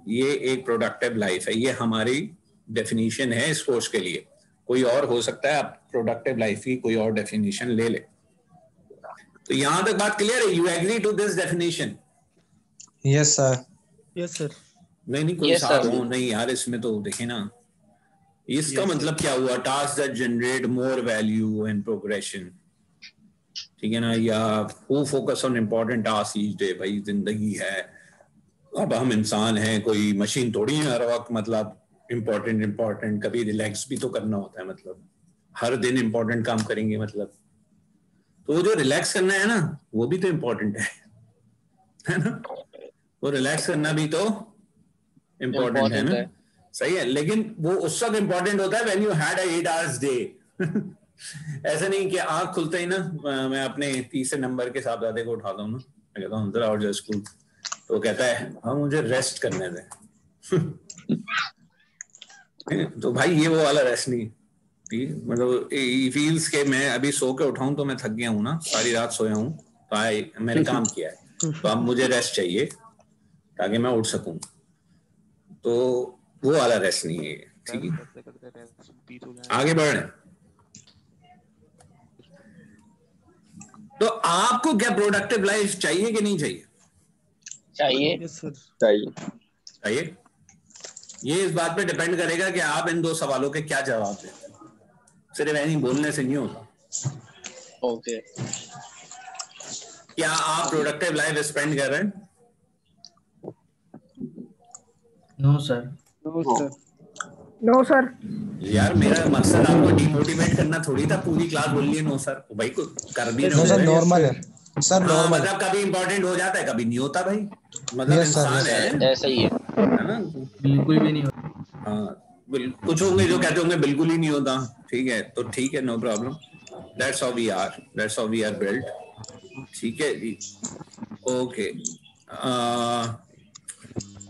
ये एक प्रोडक्टिव लाइफ है। ये हमारी डेफिनेशन है इस कोर्स के लिए। कोई और हो सकता है, आप प्रोडक्टिव लाइफ की कोई और डेफिनेशन ले ले। तो यहां तक बात क्लियर है? You agree to this definition?
Yes sir.
Yes sir.
नहीं कोई साथ हो नहीं यार, इसमें तो देखे ना, इसका मतलब क्या हुआ? Task that generate more value and progression, ठीक है ना, या who focus on important task each day. भाई जिंदगी है, अब हम इंसान हैं, कोई मशीन थोड़ी है हर वक्त मतलब इम्पोर्टेंट। कभी रिलैक्स भी तो करना होता है, मतलब हर दिन इम्पोर्टेंट काम करेंगे मतलब, तो वो जो रिलैक्स करना है ना वो भी तो इम्पोर्टेंट है ना, वो रिलैक्स करना भी तो इम्पोर्टेंट है ना, सही है। लेकिन वो उस वक्त इम्पोर्टेंट होता है when you had a 8 hours day. ऐसा नहीं कि आंख खुलते ही ना मैं अपने तीसरे नंबर के साहबजादे को उठाता हूँ ना, मैं कहता हूँ जरा और जा स्कूल, तो वो कहता है हाँ मुझे रेस्ट करने दे। तो भाई ये वो वाला रेस्ट नहीं, मतलब फील्स के मैं अभी सो के उठाऊं तो मैं थक गया हूं ना, सारी रात सोया हूं, तो मैंने काम किया है, तो अब मुझे रेस्ट चाहिए ताकि मैं उठ सकूं, तो वो वाला रेस्ट नहीं है। ठीक है, आगे बढ़ रहे। तो आपको क्या प्रोडक्टिव लाइफ चाहिए कि नहीं चाहिए? चाहिए। ये इस बात पे डिपेंड करेगा कि आप इन दो सवालों के क्या जवाब देते हैं। सिर्फ ऐसे बोलने से नहीं होता।
ओके।
क्या आप प्रोडक्टिव लाइफ स्पेंड कर रहे हैं?
No sir.
No sir.
यार मेरा मकसद आपको डिमोटिवेट करना थोड़ी था, पूरी क्लास बोल लिए नो सर, भाई को कर भी
नो सर, नॉर्मल है सर, नॉर्मल।
मतलब कभी इंपॉर्टेंट हो जाता है, कभी नहीं होता भाई, मतलब इंसान है,
ऐसा ही है
ना, बिल्कुल भी नहीं होता।
हाँ कुछ होंगे जो कहते होंगे बिल्कुल ही नहीं होता, ठीक है, तो ठीक है, no problem, that's how we are built. ठीक है जी, ओके।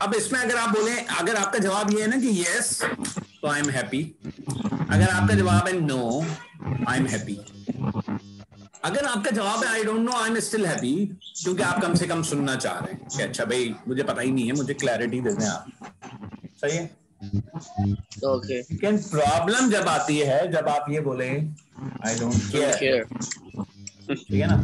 अब इसमें अगर आप बोले, अगर आपका जवाब ये है ना कि यस तो आई एम हैप्पी, अगर आपका जवाब है नो आई एम हैप्पी, अगर आपका जवाब है आई don't no I am still happy, क्योंकि आप कम से कम सुनना चाह रहे हैं कि अच्छा भाई मुझे पता ही नहीं है, मुझे क्लैरिटी दे दें आप, सही है।
ओके।
लेकिन प्रॉब्लम जब आती है जब आप ये बोले आई डोंट केयर, ठीक है ना।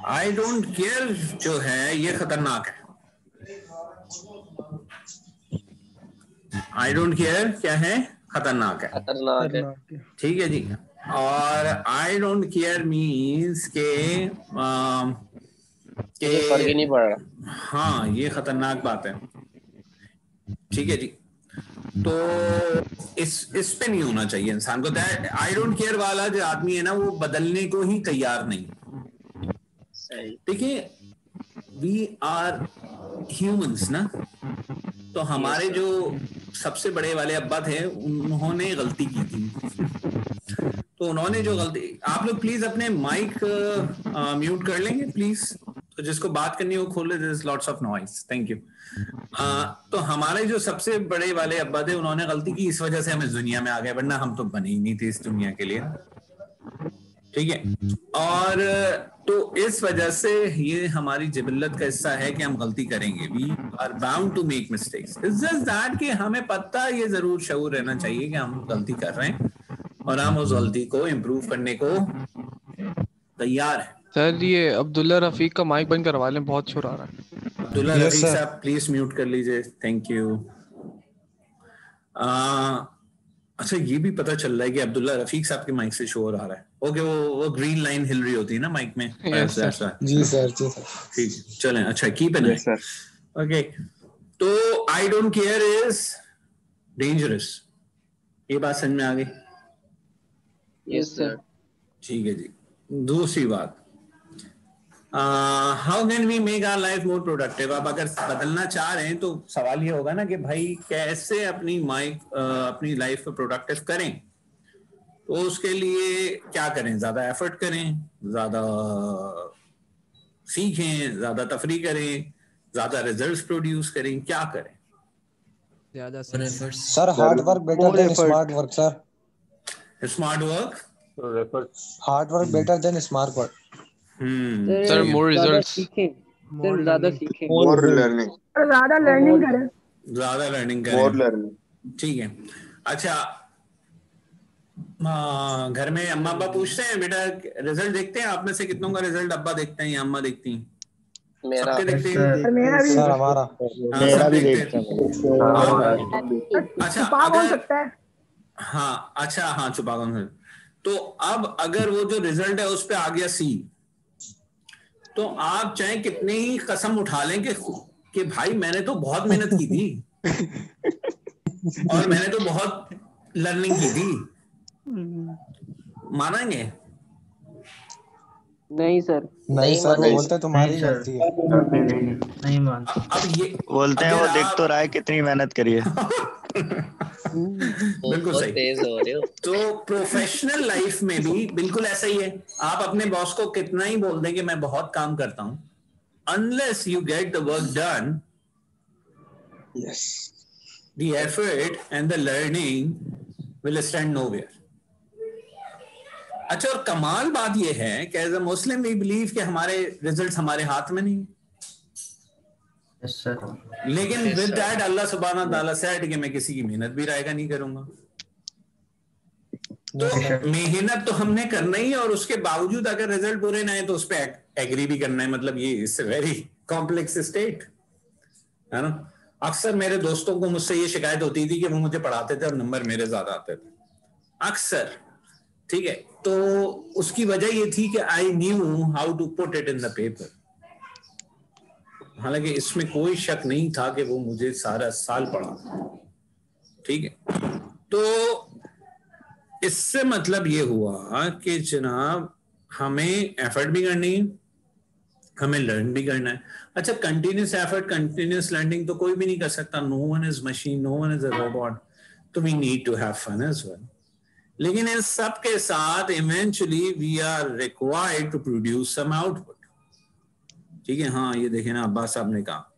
आई डोंट केयर जो है ये खतरनाक है। आई डोंट केयर क्या है? खतरनाक है,
खतरनाक है,
ठीक है जी। और आई डोंट केयर मीन्स के
फर्क ही नहीं पड़ रहा।
हाँ ये खतरनाक बात है, ठीक है जी। तो इस पे नहीं होना चाहिए इंसान को। आई डोंट केयर वाला जो आदमी है ना वो बदलने को ही तैयार नहीं। देखिए वी आर ह्यूमंस ना, तो हमारे जो सबसे बड़े वाले अब्बा थे उन्होंने गलती की थी, तो तो उन्होंने जो गलती, आप लोग प्लीज अपने माइक म्यूट कर लेंगे प्लीज, तो जिसको बात करनी है वो खोले, there is lots of noise, thank you. तो हमारे जो सबसे बड़े वाले अब्बा थे उन्होंने गलती की, इस वजह से हम इस दुनिया में आ गए, वरना हम तो बने ही नहीं थे इस दुनिया के लिए, ठीक है। और तो इस वजह से ये हमारी जिबिल्लत का हिस्सा है कि हम गलती करेंगे, we are bound to make mistakes, it's just that कि हमें पता, ये जरूर शऊर रहना चाहिए कि हम गलती कर रहे हैं और हम उस गलती को इम्प्रूव करने को तैयार है।
सर ये अब्दुल्ला रफीक का माइक बंद करवा लें, बहुत शोर आ रहा है।
अब्दुल्ला रफीक साहब प्लीज म्यूट कर लीजिए, थैंक यू। अच्छा ये भी पता चल रहा है कि अब्दुल्ला रफीक साहब के माइक से शोर आ रहा है। ओके, वो ग्रीन लाइन हिल रही होती है ना माइक में।
जी सर, जी सर।
ठीक, चलें, अच्छा कीप इट सर। ओके, तो I don't care is dangerous, ये बात समझ में आ गई?
Yes sir.
ठीक है जी। दूसरी बात, how can we make our life more productive? आप अगर बदलना चाह रहे हैं तो सवाल ये होगा ना कि भाई कैसे अपनी लाइफ को प्रोडक्टिव करें, तो उसके लिए क्या करें? ज्यादा एफर्ट करें, ज्यादा सीखें, ज्यादा तफरी करें, ज्यादा रिजल्ट्स प्रोड्यूस करें, क्या करें?
ज्यादा
sir hard work better than smart work sir.
Smart work,
hard work better than smart work.
Sir more results,
sir ज्यादा सीखें,
मोर लर्निंग,
ज्यादा लर्निंग करें,
ज्यादा लर्निंग करें,
मोर लर्निंग, ठीक है।
अच्छा, घर में अम्मा अब्बा पूछते हैं बेटा रिजल्ट देखते हैं, आप में से कितनों का रिजल्ट अब्बा देखते हैं या अम्मा देखती हैं?
मेरा
देखते हैं,
मेरा भी
सर हमारा,
मेरा भी देखते हैं।
अच्छा
हो सकता है,
हाँ, अच्छा हाँ, छुपा कौन। तो अब अगर वो जो रिजल्ट है उस पे आ गया सी, तो आप चाहे कितनी ही कसम उठा लें कि भाई मैंने तो बहुत मेहनत की थी और मैंने तो बहुत लर्निंग की थी, मानेंगे?
नहीं सर,
नहीं सर, वो बोलते तुम्हारी गलती है।
नहीं मान,
अब ये
बोलते हैं वो देख तो रहा है कितनी मेहनत करी है।
बिल्कुल सही।
तेज हो रहे हो।
तो प्रोफेशनल लाइफ में भी बिल्कुल ऐसा ही है। आप अपने बॉस को कितना ही बोल दें कि मैं बहुत काम करता हूं, unless you get the work done,
yes,
the effort and the learning will stand nowhere. अच्छा, और कमाल बात यह है कि as a Muslim we believe कि हमारे रिजल्ट्स हमारे हाथ में नहीं,
यस सर,
लेकिन विद दैट अल्लाह सुब्हानहू तआला सेड कि मैं किसी की मेहनत भी रायगा नहीं करूंगा। तो मेहनत तो हमने करना ही है, और उसके बावजूद अगर रिजल्ट पूरे ना आए तो उस पर एग्री भी करना है। मतलब ये इट्स वेरी कॉम्प्लेक्स स्टेट है ना। अक्सर मेरे दोस्तों को मुझसे ये शिकायत होती थी कि वो मुझे पढ़ाते थे और नंबर मेरे ज्यादा आते थे, अक्सर, ठीक है। तो उसकी वजह ये थी कि I knew how to put it in the paper. हालांकि इसमें कोई शक नहीं था कि वो मुझे सारा साल पढ़ा, ठीक है। तो इससे मतलब ये हुआ कि जनाब हमें एफर्ट भी करनी है, हमें लर्न भी करना है। अच्छा, कंटिन्यूस एफर्ट, कंटिन्यूस लर्निंग तो कोई भी नहीं कर सकता। No one is machine, no one is a robot, तो we need to have fun as well. लेकिन इन सब के साथ eventually we are required to produce some output, ठीक है। हाँ, ये देखें ना, अब्बास साहब ने कहा,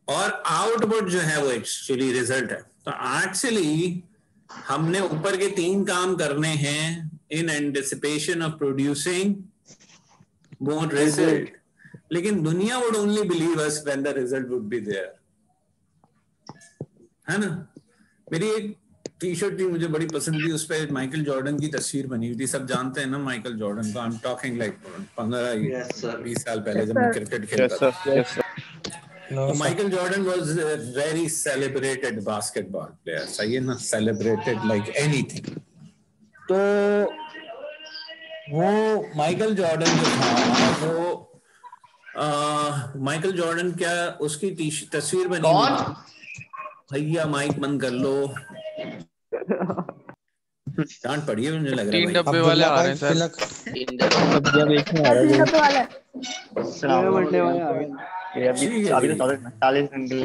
और आउटपुट जो है वो एक्चुअली रिजल्ट है। तो एक्चुअली हमने ऊपर के 3 काम करने हैं in anticipation of producing more result, लेकिन दुनिया would only believe us when the result would be there, है ना। मेरी एक टी शर्ट थी, मुझे बड़ी पसंद थी, उस पर माइकल जॉर्डन की तस्वीर बनी हुई थी। सब जानते हैं ना माइकल जॉर्डन को, आई एम टॉकिंग लाइक 15-20 साल पहले जब मैं क्रिकेट खेलता था। तो Michael Jordan was a very celebrated basketball player, सही है ना, सेलिब्रेटेड लाइक एनीथिंग। तो वो माइकल जॉर्डन जो था वो माइकल जॉर्डन क्या उसकी तस्वीर बनी हुई, भैया माइक बंद कर लो, डांट पड़ी है मुझे लग रहा है।
3 डब्बे वाले आ रहे हैं सर,
3 डब्बे देखने आ रहे हैं, बढ़ने वाले आ गए।
ये अभी तो 40 घंटे।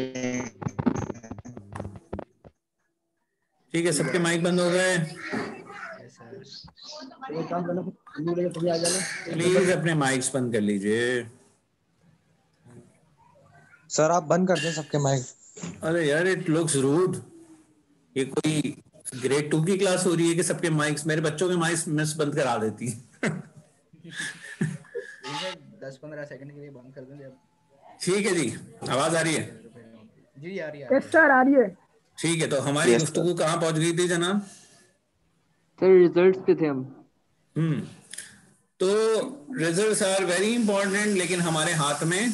ठीक है, सबके माइक बंद हो गए। प्लीज अपने माइक्स बंद कर लीजिए।
सर आप बंद कर दें सबके माइक।
अरे यार इट लुक्स रूड। ये कोई ग्रेड 2 की क्लास हो रही है कि सबके माइक्स, मेरे बच्चों के माइक्स मिस बंद करा देती है।
10-15 सेकंड के लिए बंद कर दें।
ठीक है जी, आवाज आ रही है?
जी आ रही है।
यस सर आ रही है।
ठीक है, तो हमारी गुफ्तगू कहाँ पहुंच गई थी जनाब?
सर रिजल्ट्स पे थे हम।
तो रिजल्ट्स आर वेरी इंपॉर्टेंट, लेकिन हमारे हाथ में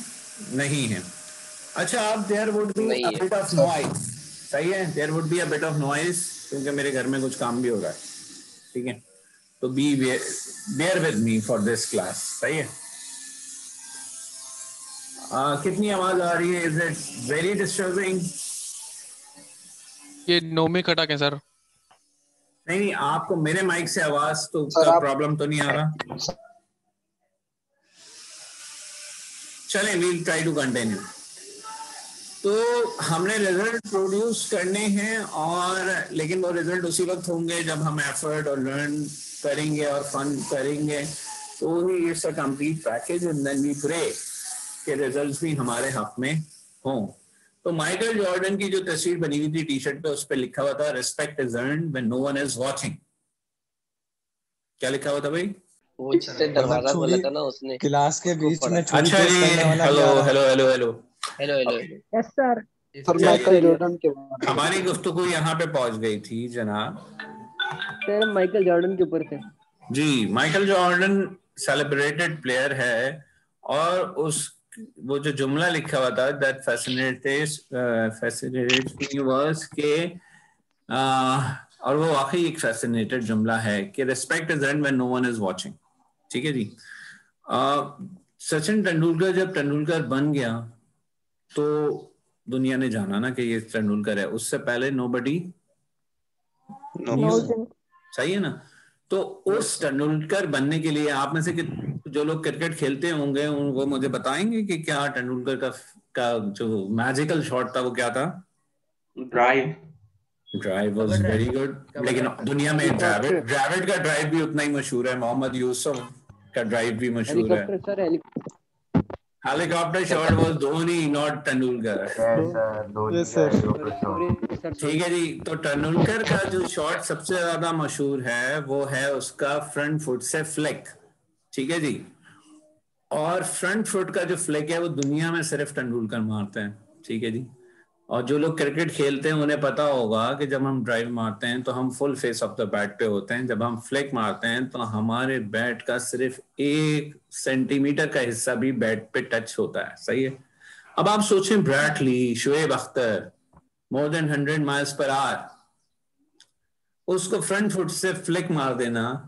नहीं है। अच्छा, आप there would be a bit of noise, सही है, there would be a bit of noise, क्योंकि मेरे घर में कुछ काम भी हो रहा है, ठीक है? तो be bear with me for this class, सही है? कितनी आवाज आ रही है? Is it very disturbing?
ये नो में खटक है सर।
नहीं, आपको मेरे माइक से आवाज तो का प्रॉब्लम तो नहीं आ रहा? चलें, वील ट्राई टू कंटिन्यू। तो हमने रिजल्ट प्रोड्यूस करने हैं, और लेकिन वो रिजल्ट उसी वक्त होंगे जब हम एफर्ट और लर्न करेंगे और फन करेंगे। तो ही it's a complete package, and then we pray कि रिजल्ट्स भी हमारे हक में हों। तो माइकल जॉर्डन की जो तस्वीर बनी हुई थी टी शर्ट पे, उस पर लिखा हुआ था respect is earned when no one is watching. क्या लिखा हुआ था भाई?
वो जिससे दरवाजा खोला था ना उसने
क्लास के बीच में छुरी
अच्छा
पेश करने वाला।
Hello hello hello hello
hello hello.
Yes sir.
Michael Jordan के हमारी गुफ्तगू यहाँ पे पहुंच गई थी जनाब।
सर माइकल जॉर्डन के ऊपर थे
जी। माइकल जॉर्डन सेलिब्रेटेड प्लेयर है, और उस वो जो जुमला लिखा हुआ था दैट फैसिनेटेड मी वाज के, और वो वाकई एक फैसिनेटेड जुमला है कि respect is earned when no one is watching. ठीक है जी। सचिन तेंदुलकर जब तेंदुलकर बन गया तो दुनिया ने जाना ना कि ये तेंदुलकर है, उससे पहले नोबडी सही है ना। तो उस तेंदुलकर बनने के लिए आप में से जो लोग क्रिकेट खेलते होंगे वो मुझे बताएंगे कि क्या तेंदुलकर का जो मैजिकल शॉट था वो क्या था? ड्राइव वाज वेरी गुड, लेकिन दुनिया में ड्राविड का ड्राइव भी उतना ही मशहूर है, मोहम्मद यूसुफ का ड्राइव भी मशहूर है। Helicopter shot was Dhoni not Tendulkar. ठीक है जी। तो तेंदुलकर का जो शॉट सबसे ज्यादा मशहूर है वो है उसका फ्रंट फुट से फ्लिक। ठीक है जी। और फ्रंट फुट का जो फ्लिक है वो दुनिया में सिर्फ तेंदुलकर मारते हैं। ठीक है जी। और जो लोग क्रिकेट खेलते हैं उन्हें पता होगा कि जब हम ड्राइव मारते हैं तो हम full face of the bat पे होते हैं, जब हम फ्लिक मारते हैं तो हमारे बैट का सिर्फ 1 सेंटीमीटर का हिस्सा भी बैट पे टच होता है। सही है। अब आप सोचें Brett Lee, Shoaib Akhtar, more than 100 miles per hour, उसको फ्रंट फुट से फ्लिक मार देना,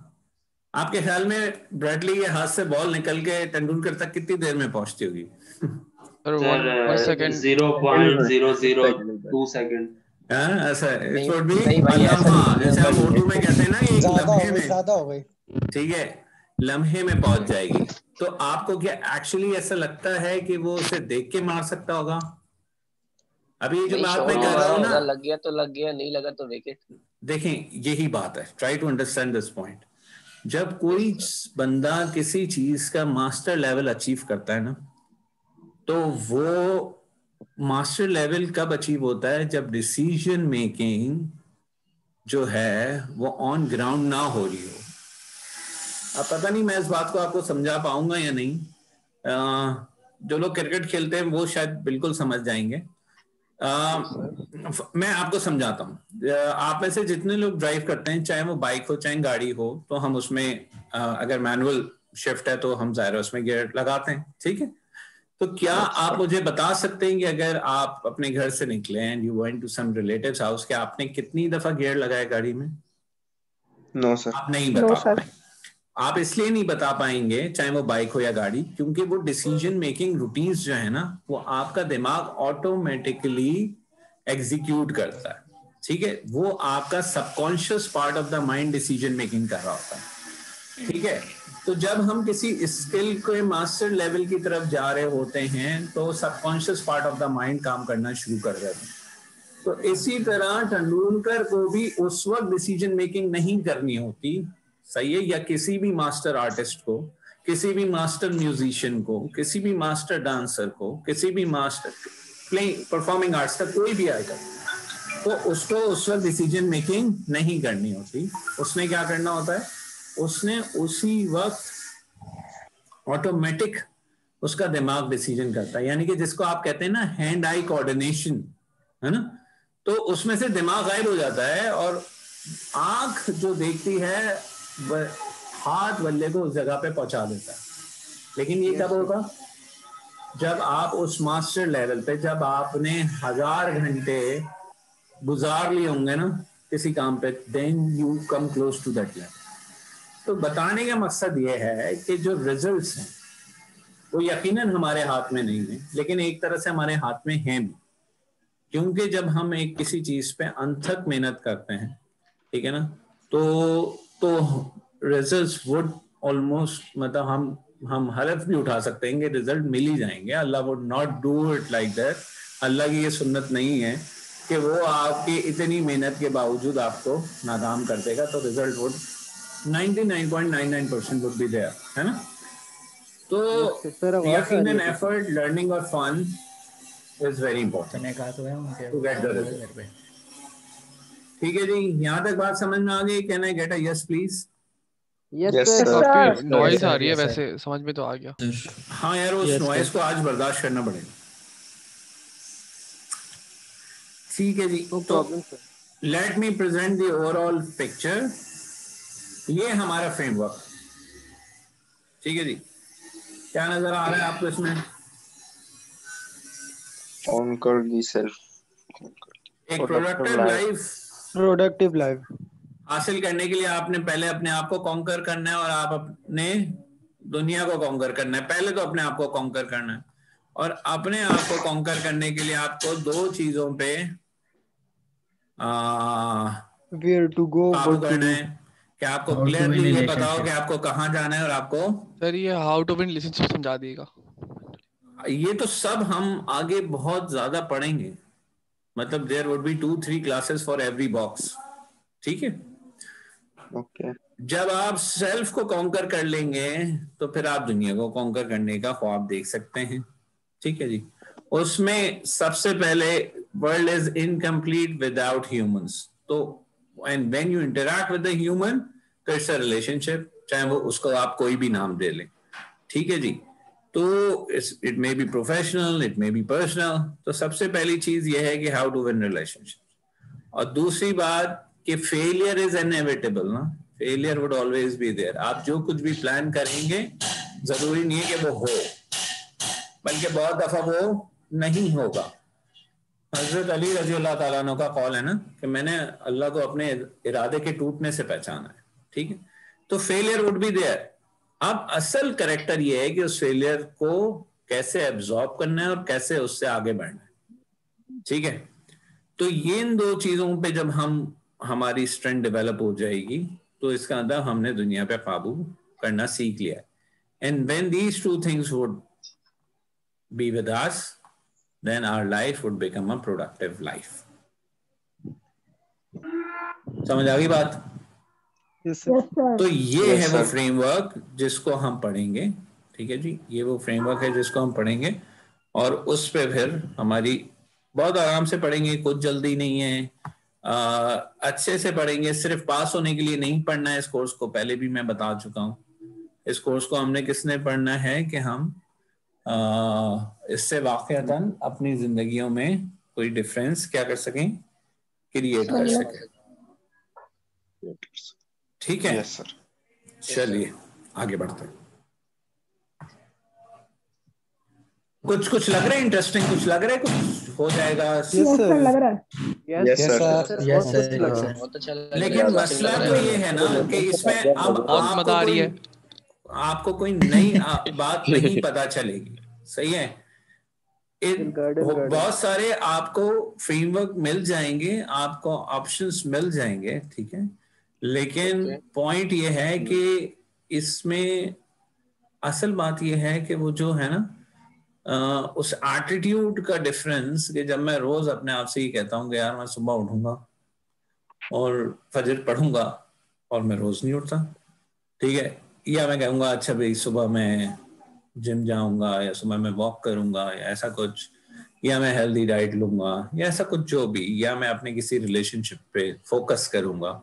आपके ख्याल में ब्रैडली के हाथ से बॉल निकल के तेंदुलकर तक कितनी देर में पहुंचती होगी?
Sir 0.002 second.
ऐसा इट वुड बी लम्हा, जैसे हम उर्दू में कहते हैं ना, एक लम्हे में
ज्यादा हो गई।
ठीक है, लम्हे में पहुंच जाएगी। तो आपको क्या एक्चुअली ऐसा लगता है कि वो उसे देख के मार सकता होगा? अभी जो बात मैं कर रहा हूँ ना,
लग गया तो लग गया, नहीं लगा तो विकेट।
देखें यही बात है, try to understand this point. जब कोई बंदा किसी चीज का मास्टर लेवल अचीव करता है ना, तो वो मास्टर लेवल कब अचीव होता है? जब डिसीजन मेकिंग जो है वो ऑन ग्राउंड ना हो रही हो। अब पता नहीं मैं इस बात को आपको समझा पाऊंगा या नहीं। जो लोग क्रिकेट खेलते हैं वो शायद बिल्कुल समझ जाएंगे। मैं आपको समझाता हूँ। आप में से जितने लोग ड्राइव करते हैं, चाहे वो बाइक हो चाहे गाड़ी हो, तो हम उसमें अगर मैनुअल शिफ्ट है तो हम ज़ाहिर उसमें गियर लगाते हैं। ठीक है। तो क्या आप मुझे बता सकते हैं कि अगर आप अपने घर से निकले and you went to some relatives house, क्या आपने कितनी दफा गियर लगाया गाड़ी में?
No sir.
आप नहीं बता पाए। आप इसलिए नहीं बता पाएंगे चाहे वो बाइक हो या गाड़ी, क्योंकि वो डिसीजन मेकिंग रूटीन्स जो है ना, वो आपका दिमाग ऑटोमेटिकली एग्जीक्यूट करता है। ठीक है। वो आपका subconscious part of the mind decision making कर रहा होता है। ठीक है। तो जब हम किसी स्किल के मास्टर लेवल की तरफ जा रहे होते हैं तो subconscious part of the mind काम करना शुरू कर देते हैं। तो इसी तरह तेंदुलकर को भी उस वक्त डिसीजन मेकिंग नहीं करनी होती सही है, या किसी भी मास्टर आर्टिस्ट को, किसी भी मास्टर म्यूजिशियन को, किसी भी मास्टर डांसर को, किसी भी मास्टर प्लेइंग परफॉर्मिंग आर्ट्स का कोई भी आएगा, तो उसको उस वक्त डिसीजन मेकिंग नहीं करनी होती। उसने क्या करना होता है, उसने उसी वक्त ऑटोमेटिक उसका दिमाग डिसीजन करता है, यानी कि जिसको आप कहते हैं ना हैंड आई कोऑर्डिनेशन, है ना, तो उसमें से दिमाग गायब हो जाता है और आंख जो देखती है हाथ बल्ले को उस जगह पे पहुंचा देता है। लेकिन ये कब होगा, जब आप उस मास्टर लेवल पे, जब आपने 1000 घंटे गुजार लिए होंगे ना किसी काम पे, then you come close to that level. तो बताने का मकसद ये है कि जो रिजल्ट्स हैं वो यकीनन हमारे हाथ में नहीं है, लेकिन एक तरह से हमारे हाथ में हैं भी, क्योंकि जब हम एक किसी चीज पे अनथक मेहनत करते हैं, ठीक है ना, तो रिजल्ट्स वुड ऑलमोस्ट, मतलब हम हलफ भी उठा सकते हैं कि रिजल्ट मिल ही जाएंगे। अल्लाह would not do it like that. अल्लाह की ये सुन्नत नहीं है कि वो आपकी इतनी मेहनत के बावजूद आपको नाकाम कर देगा, तो result would 99.99% would be there, है ना। तो यकीनन एफर्ट, लर्निंग और fun is very important to get the result. ठीक है जी, यहाँ तक बात समझ में आ गई? Can I get a yes please?
Yes sir. काफी नॉइज आ रही है, वैसे समझ में तो आ गया।
हाँ यार, उस नॉइज को आज बर्दाश्त करना पड़ेगा। ठीक है जी, तो let me present the overall picture. ये हमारा फ्रेमवर्क, ठीक है जी। क्या नजर आ रहा है आपको इसमें?
कॉन्कर द सेल्फ,
एक
प्रोडक्टिव लाइफ
हासिल करने के लिए आपने पहले अपने आप को कॉन्कर करना है और आप अपने दुनिया को कॉन्कर करना है। पहले तो अपने आप को कॉन्कर करना है, और अपने आप को कॉन्कर करने के लिए आपको 2 चीजों पे
वेयर टू गो
करना है कि आपको क्लियरली ये बताओ कि आपको कहाँ जाना है और आपको।
सर ये हाउ टू विन रिलेशनशिप समझा दिएगा।
ये तो सब हम आगे बहुत ज्यादा पढ़ेंगे, मतलब there would be 2-3 classes for every box, ठीक है।
ओके।
जब आप सेल्फ को कॉन्कर कर लेंगे तो फिर आप दुनिया को कॉन्कर करने का ख्वाब देख सकते हैं, ठीक है जी। उसमें सबसे पहले world is incomplete without humans, तो and when you interact with the human तो इट्स अ रिलेशनशिप, चाहे वो उसको आप कोई भी नाम दे लें, ठीक है जी। तो it may be professional, it may be personal. तो सबसे पहली चीज ये है कि हाउ टू विन रिलेशनशिप। और दूसरी बात कि फेलियर इज इनएविटेबल ना, failure would always be there. आप जो कुछ भी प्लान करेंगे जरूरी नहीं है कि वो हो, बल्कि बहुत दफा वो नहीं होगा। हजरत अली रजी अल्लाह ताला अन्हु का कौल है ना कि मैंने अल्लाह को अपने इरादे के टूटने से पहचाना है, ठीक है। तो फेलियर वुड बी देयर। अब असल करेक्टर ये है कि उस फेलियर को कैसे एब्जॉर्ब करना है और कैसे उससे आगे बढ़ना है, ठीक है। तो ये इन 2 चीजों पे जब हमारी स्ट्रेंथ डेवलप हो जाएगी तो इसका मतलब हमने दुनिया पे काबू करना सीख लिया है। And when these 2 things would be with us, then our life would become a productive life. समझ आ गई बात? तो ये है वो फ्रेमवर्क जिसको हम पढ़ेंगे, ठीक है जी। ये वो फ्रेमवर्क है जिसको हम पढ़ेंगे और उस पे फिर हमारी बहुत आराम से पढ़ेंगे, कुछ जल्दी नहीं है, अच्छे से पढ़ेंगे। सिर्फ पास होने के लिए नहीं पढ़ना है इस कोर्स को, पहले भी मैं बता चुका हूँ। इस कोर्स को हमने किसने पढ़ना है कि हम इससे वाकईतन अपनी जिंदगियों में कोई डिफरेंस क्या कर सकें, क्रिएट कर सकें, ठीक है।
Yes sir.
चलिए आगे बढ़ते हैं। कुछ लग रहा है इंटरेस्टिंग, कुछ लग रहा है कुछ हो जाएगा।
यस सर लग रहा है।
Yes sir.
Yes sir.
बहुत अच्छा लग रहा है।
लेकिन मसला तो ये है ना कि इसमें अब
बहुत मजा आ रही है।
आपको कोई नई बात नहीं पता चलेगी, सही है। बहुत सारे आपको फ्रेमवर्क मिल जाएंगे, आपको ऑप्शंस मिल जाएंगे, ठीक है। लेकिन पॉइंट ये है कि इसमें असल बात ये है कि वो जो है ना उस एटीट्यूड का डिफरेंस, कि जब मैं रोज अपने आप से ही कहता हूँ कि यार मैं सुबह उठूंगा और फजर पढ़ूंगा और मैं रोज नहीं उठता, ठीक है, या मैं कहूँगा अच्छा भाई सुबह मैं जिम जाऊंगा, या सुबह मैं वॉक करूंगा, या ऐसा कुछ, या मैं हेल्दी डाइट लूंगा, या ऐसा कुछ जो भी, या मैं अपने किसी रिलेशनशिप पे फोकस करूंगा,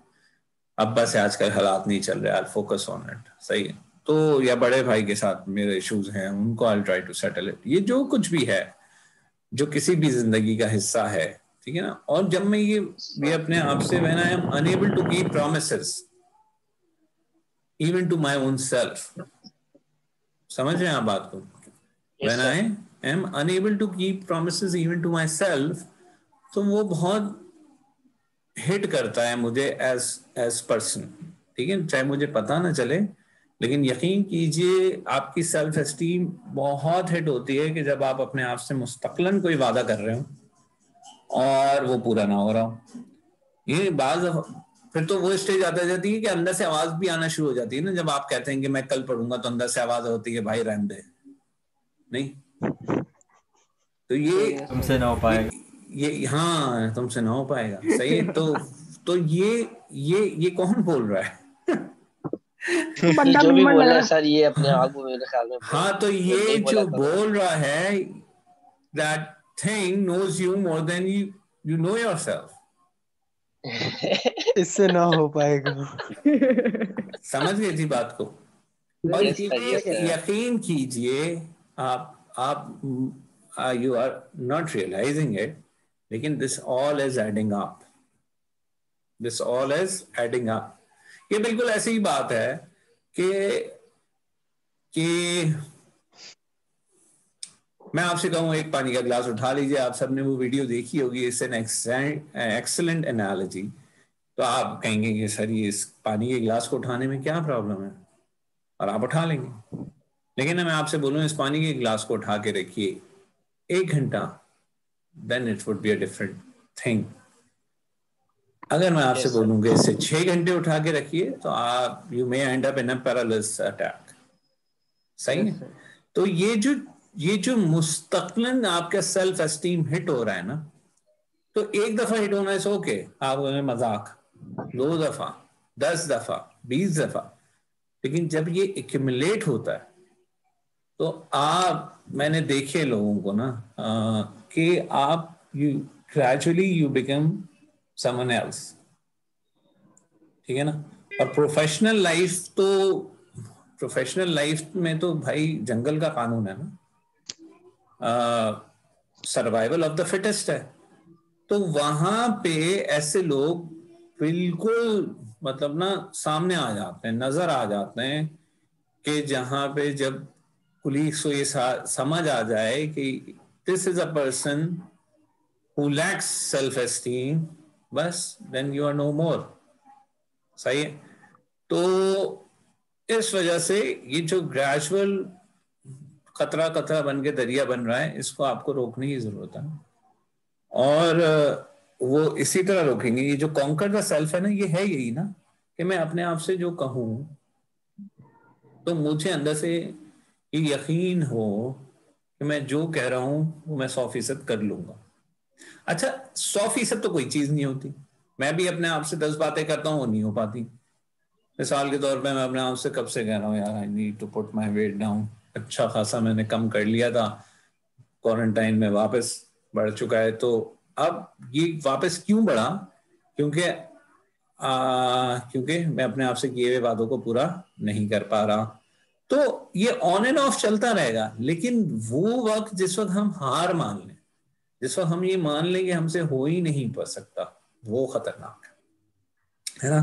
अब बस आजकल हालात नहीं चल रहे, आई फोकस ऑन इट, सही है, तो या बड़े भाई के साथ मेरे इश्यूज हैं, उनको I try to settle it, ये जो कुछ भी है जो किसी भी जिंदगी का हिस्सा है, ठीक है ना। और जब मैं ये अपने आप से, when I am unable to keep promises even to my own self, समझ रहे हैं आप बात को, when I am unable to keep promises even to myself, तो वो बहुत हिट करता है मुझे एज पर्सन, ठीक है, चाहे मुझे पता ना चले, लेकिन यकीन कीजिए आपकी सेल्फ एस्टीम बहुत हिट होती है कि जब आप अपने आप से मुस्तकलन कोई वादा कर रहे हो और वो पूरा ना हो रहा हो। ये बात फिर तो वो स्टेज आता जाती है कि अंदर से आवाज भी आना शुरू हो जाती है ना, जब आप कहते हैं कि मैं कल पढ़ूंगा, तो अंदर से आवाज होती है भाई रहने दे, नहीं, तो ये
तुमसे ना हो पाएगा,
ये हाँ तुमसे ना हो पाएगा, सही है। तो ये कौन बोल रहा है?
जो भी बोल रहा है सर, ये अपने आप को मेरे ख्याल में
हाँ, तो ये जो बोल रहा है, that thing knows you more than you know yourself.
इससे ना हो पाएगा।
समझ गए थी बात को? और यकीन कीजिए आप you are not realizing it, लेकिन this all is adding up. This all is adding up. ये बिल्कुल ऐसी ही बात है कि मैं आपसे कहूँ एक पानी का गिलास उठा लीजिए, आप सबने वो वीडियो देखी होगी, इट्स एन एक्सीलेंट एनालॉजी, तो आप कहेंगे कि सर ये इस पानी के गिलास को उठाने में क्या प्रॉब्लम है, और आप उठा लेंगे। लेकिन मैं आपसे बोलूँ इस पानी के गिलास को उठा के रखिए 1 घंटा, then it would be a different thing. अगर मैं आपसे बोलूंगा इसे 6 घंटे उठा के रखिए, तो आप you may and up in a paralysis attack, सही है। तो ये जो मुस्तकलन आपका सेल्फ एस्टीम हिट हो रहा है ना, तो 1 दफा हिट होना है ओके, आप मजाक, 2 दफा, 10 दफा, 20 दफा, लेकिन जब ये एक्यूमुलेट होता है तो मैंने देखे लोगों को ना कि आप gradually you become someone else, ठीक है ना। और प्रोफेशनल लाइफ में तो भाई जंगल का कानून है ना, सर्वाइवल ऑफ द फिटेस्ट है, तो वहां पे ऐसे लोग बिल्कुल मतलब ना सामने आ जाते हैं, नजर आ जाते हैं, कि जहां पे जब पुलिस को ये समझ आ जाए कि this is a person who lakhs self esteem, बस देन यू आर नो मोर, सही है। तो इस वजह से ये जो ग्रेजुअल कतरा कतरा बन के दरिया बन रहा है, इसको आपको रोकने की जरूरत है, और वो इसी तरह रोकेंगे। ये जो कॉन्कर द सेल्फ है ना, ये है यही ना कि मैं अपने आप से जो कहूं तो मुझे अंदर से ये यकीन हो कि मैं जो कह रहा हूं वो मैं 100% कर लूंगा। अच्छा, 100% तो कोई चीज नहीं होती, मैं भी अपने आप से 10 बातें करता हूँ, वो नहीं हो पाती। मिसाल के तौर पे मैं अपने आप से कब से कह रहा हूँ यार I need to put my weight down, अच्छा खासा मैंने कम कर लिया था, क्वारंटाइन में वापस बढ़ चुका है, तो अब ये वापस क्यों बढ़ा? क्योंकि मैं अपने आप से किए हुए वादों को पूरा नहीं कर पा रहा। तो ये ऑन एंड ऑफ चलता रहेगा, लेकिन वो वक्त जिस वक्त हम हार मान लें, जिस वक्त हम ये मान लें कि हमसे हो ही नहीं पा सकता, वो खतरनाक है ना।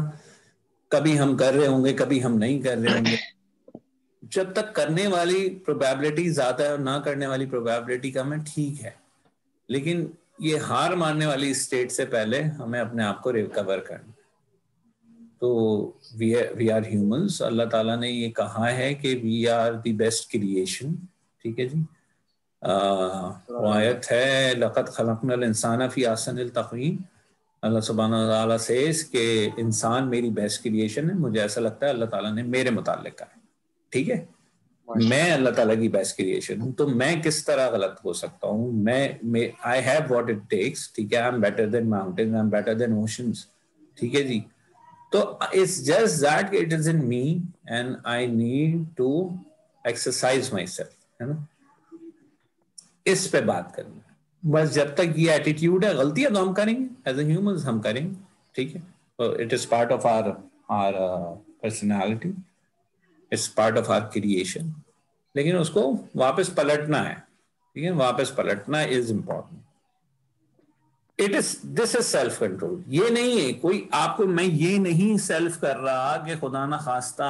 कभी हम कर रहे होंगे, कभी हम नहीं कर रहे होंगे। जब तक करने वाली प्रोबेबिलिटी ज्यादा है और ना करने वाली प्रोबेबिलिटी कम है, ठीक है, लेकिन ये हार मानने वाली स्टेट से पहले हमें अपने आप को रिकवर करना। तो वी आर ह्यूमंस, अल्लाह ताला ने ये कहा है कि we are the best creation, ठीक है जी। वो आयत है लक़द खलक़नल इंसाना फी अहसनिल तक़वीम, अल्लाह सुब्हानहू व तआला सेज़ कि इंसान मेरी बेस्ट क्रिएशन है। मुझे ऐसा लगता है अल्लाह ताला ने मेरे मुताल्लिक़ कहा है, ठीक है, मैं अल्लाह ताला की बेस्ट क्रिएशन हूँ, तो मैं किस तरह गलत हो सकता हूँ? मैं I have what it takes, ठीक है, I am better than mountain, I am better than oceans, ठीक है जी। तो it's just that it is in me and I need to exercise myself, है ना, इस पे बात करनी। बस जब तक ये एटीट्यूड है, गलतियां तो हम करेंगे एज ए ह्यूमंस, हम करेंगे, ठीक है, तो it is part of our personality, it's part of our creation, लेकिन उसको वापस पलटना है, ठीक है, वापस पलटना is important. This is self control. ये नहीं है कोई आपको, मैं ये नहीं सेल्फ कर रहा कि खुदा ना खास्ता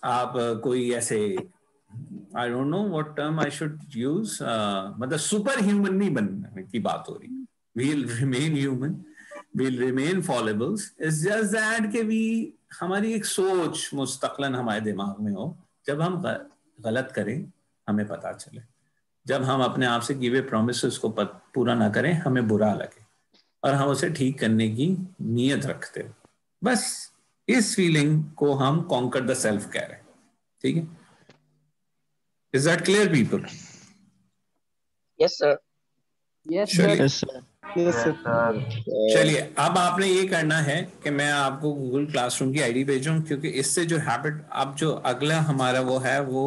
आप कोई ऐसे, I don't know what term I should use, मतलब सुपर ह्यूमन नहीं बनने की बात हो रही। We'll remain human, we'll remain fallibles, it's just that कि भी हमारी एक सोच मुस्तकलन हमारे दिमाग में हो, जब हम गलत करें हमें पता चले, जब हम अपने आप से गिवे प्रॉमिसेस को पूरा ना करें हमें बुरा लगे, और हम उसे ठीक करने की नीयत रखते हो। बस इस फीलिंग को हम कॉन्कर द सेल्फ कह रहे हैं, ठीक है। Is that clear, people?
Yes, sir.
Yes,
चलिए,
sir. Yes, sir.
चलिए अब आपने ये करना है कि मैं आपको गूगल क्लासरूम की आईडी भेजूं, क्योंकि इससे जो हैबिट, अब जो अगला हमारा वो है, वो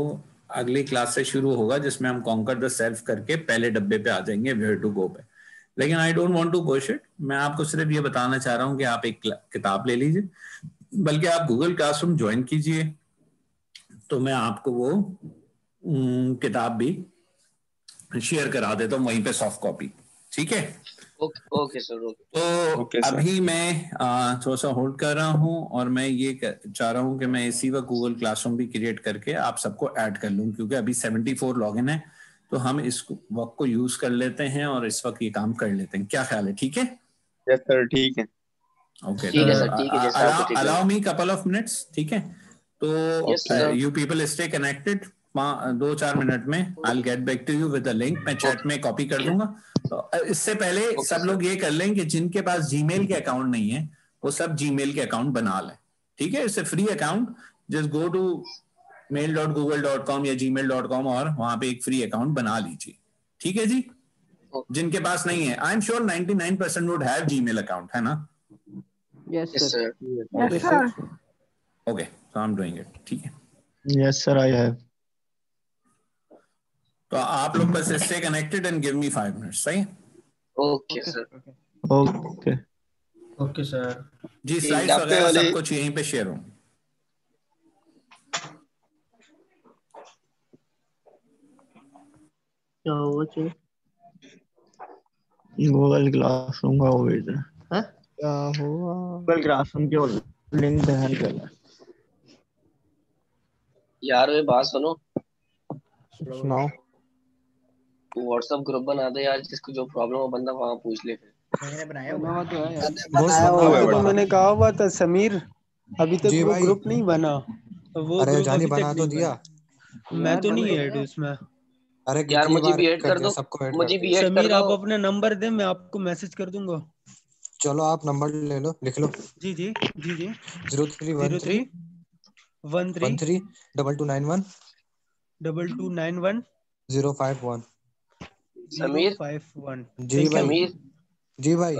अगली क्लास से शुरू होगा, जिसमें हम कॉन्कर द सेल्फ करके पहले डब्बे पे आ जाएंगे, वेयर टू गो पे। लेकिन I don't want to push it, मैं आपको सिर्फ ये बताना चाह रहा हूँ कि आप एक किताब ले लीजिए, बल्कि आप गूगल क्लासरूम ज्वाइन कीजिए, तो मैं आपको वो किताब भी शेयर करा देता हूँ वहीं पे, सॉफ्ट कॉपी, ठीक है।
ओके सर,
तो अभी मैं थोड़ा सा होल्ड कर रहा हूँ, और मैं ये चाह रहा हूँ कि मैं इसी वक्त गूगल क्लासरूम भी क्रिएट करके आप सबको ऐड कर लूँ, क्योंकि अभी 74 लॉगिन है, तो हम इस वक्त को यूज कर लेते हैं और इस वक्त ये काम कर लेते हैं। क्या ख्याल है? ठीक है?
यस सर, ठीक है।
ओके,
ठीक है सर, ठीक है, जैसा आपको ठीक है।
Allow me couple of minutes, ठीक है। तो you people stay connected, 2-4 minute में I will get back to you with the link, मैं चैट में कॉपी कर दूंगा। तो इससे पहले सब लोग ये कर लें कि जिनके पास जीमेल के अकाउंट नहीं है वो सब जीमेल के अकाउंट बना लें, ठीक है। It's a free account, just go to mail.google.com या gmail.com और वहां पे एक फ्री अकाउंट बना लीजिए, ठीक है जी। जिनके पास नहीं है, I am sure 99% would have Gmail account, है ना?
Yes, sir.
Yes, sir.
Okay, so I am doing it, ठीक है।
Yes, sir. I have.
तो आप लोग बस stay connected and give me 5 minutes, सही?
Okay sir.
Okay.
Okay sir.
जी, स्लाइड्स वगैरह सब कुछ यहीं पे शेयर हो।
क्या हुआ चाहिए?
गूगल क्लासरूम का वो भेज रहा है।
हाँ?
क्या हुआ? गूगल क्लासरूम के लिंक दहन कर रहा है।
यार ये बात सुनो,
सुनाओ।
व्हाट्सएप ग्रुप बना दे यार, जिसको जो प्रॉब्लम हो बंदा वहां पूछ ले फिर।
मैंने बनाया
बना हुआ तो है यार।
बनाया हुआ तो मैंने कहा हुआ था समीर, अभी तक
जी
वो
भाई।
ग्रुप नहीं बना, वो
अरे
ग्रुप
जानी
अभी तक
बना तो
नहीं
दिया।
बना। मैं तो नहीं ऐड उसमें।
अरे
यार
कितनी
मुझे
बार
भी ऐड कर
दिया,
दो,
सबको ऐड कर
मुझे भी
दिया।
ऐड कर
समीर आप
दो।
अपना नंबर दे, मैं आपको मैसेज कर दूंगा।
चलो आप नंबर ले लो, लिख लो।
जी जी जी जी
0313 13 2291
2291
051।
समीर
051।
जी भाई।
समीर
जी भाई,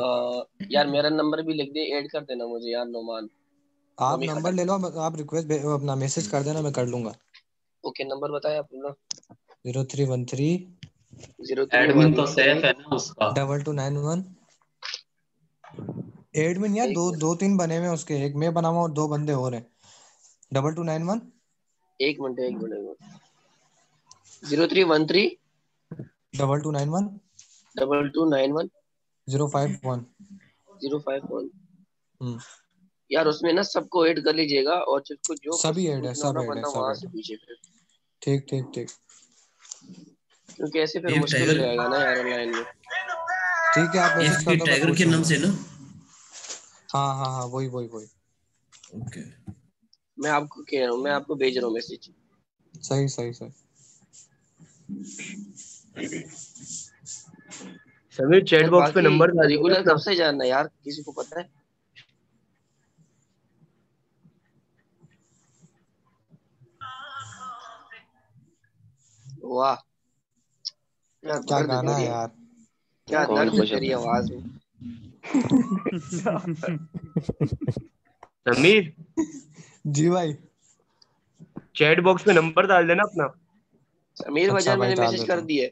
यार मेरा नंबर भी लिख दे, ऐड कर देना मुझे यार, नोमान।
आप नंबर ले लो, आप रिक्वेस्ट अपना मैसेज कर देना, मैं कर लूंगा।
ओके, नंबर बताया अपना।
0313
एडमिन तो सेफ है ना उसका?
2291। एडमिन यार दो तीन बने हुए हैं उसके, एक मैं बना हुआ और 2 बंदे और हैं। 2291।
एक मिनट 0313
2291
2291
051।
051। यार उसमें ना सबको ऐड कर लीजिएगा, और जिसको जो
सभी ऐड है, सब ऐड है,
बंदा
सब
वहां
ऐड
से
है।
पूछे फिर,
ठीक ठीक ठीक
क्योंकि ऐसे फिर मुश्किल हो जाएगा ना यार ऑनलाइन में।
ठीक है, आप मैसेज कर दो, मैं पूछ
के नाम
लूंगा।
से ना?
हाँ वही।
ओके,
मैं आपको कह रहा हूँ, मैं आपको भेज रहा हूँ मैसेज।
सही।
समीर चैट बॉक्स पे नंबर रेगुलर कब से जानना यार, किसी को पता है? वाह,
क्या गाना है यार,
क्या दर्द है तेरी आवाज में।
समीर
जी भाई।
चैट बॉक्स में नंबर डाल देना अपना।
समीर
अच्छा
बाजार
भाई,
मैंने
डाल
मैसेज
देता
कर
हूँ।
दिए।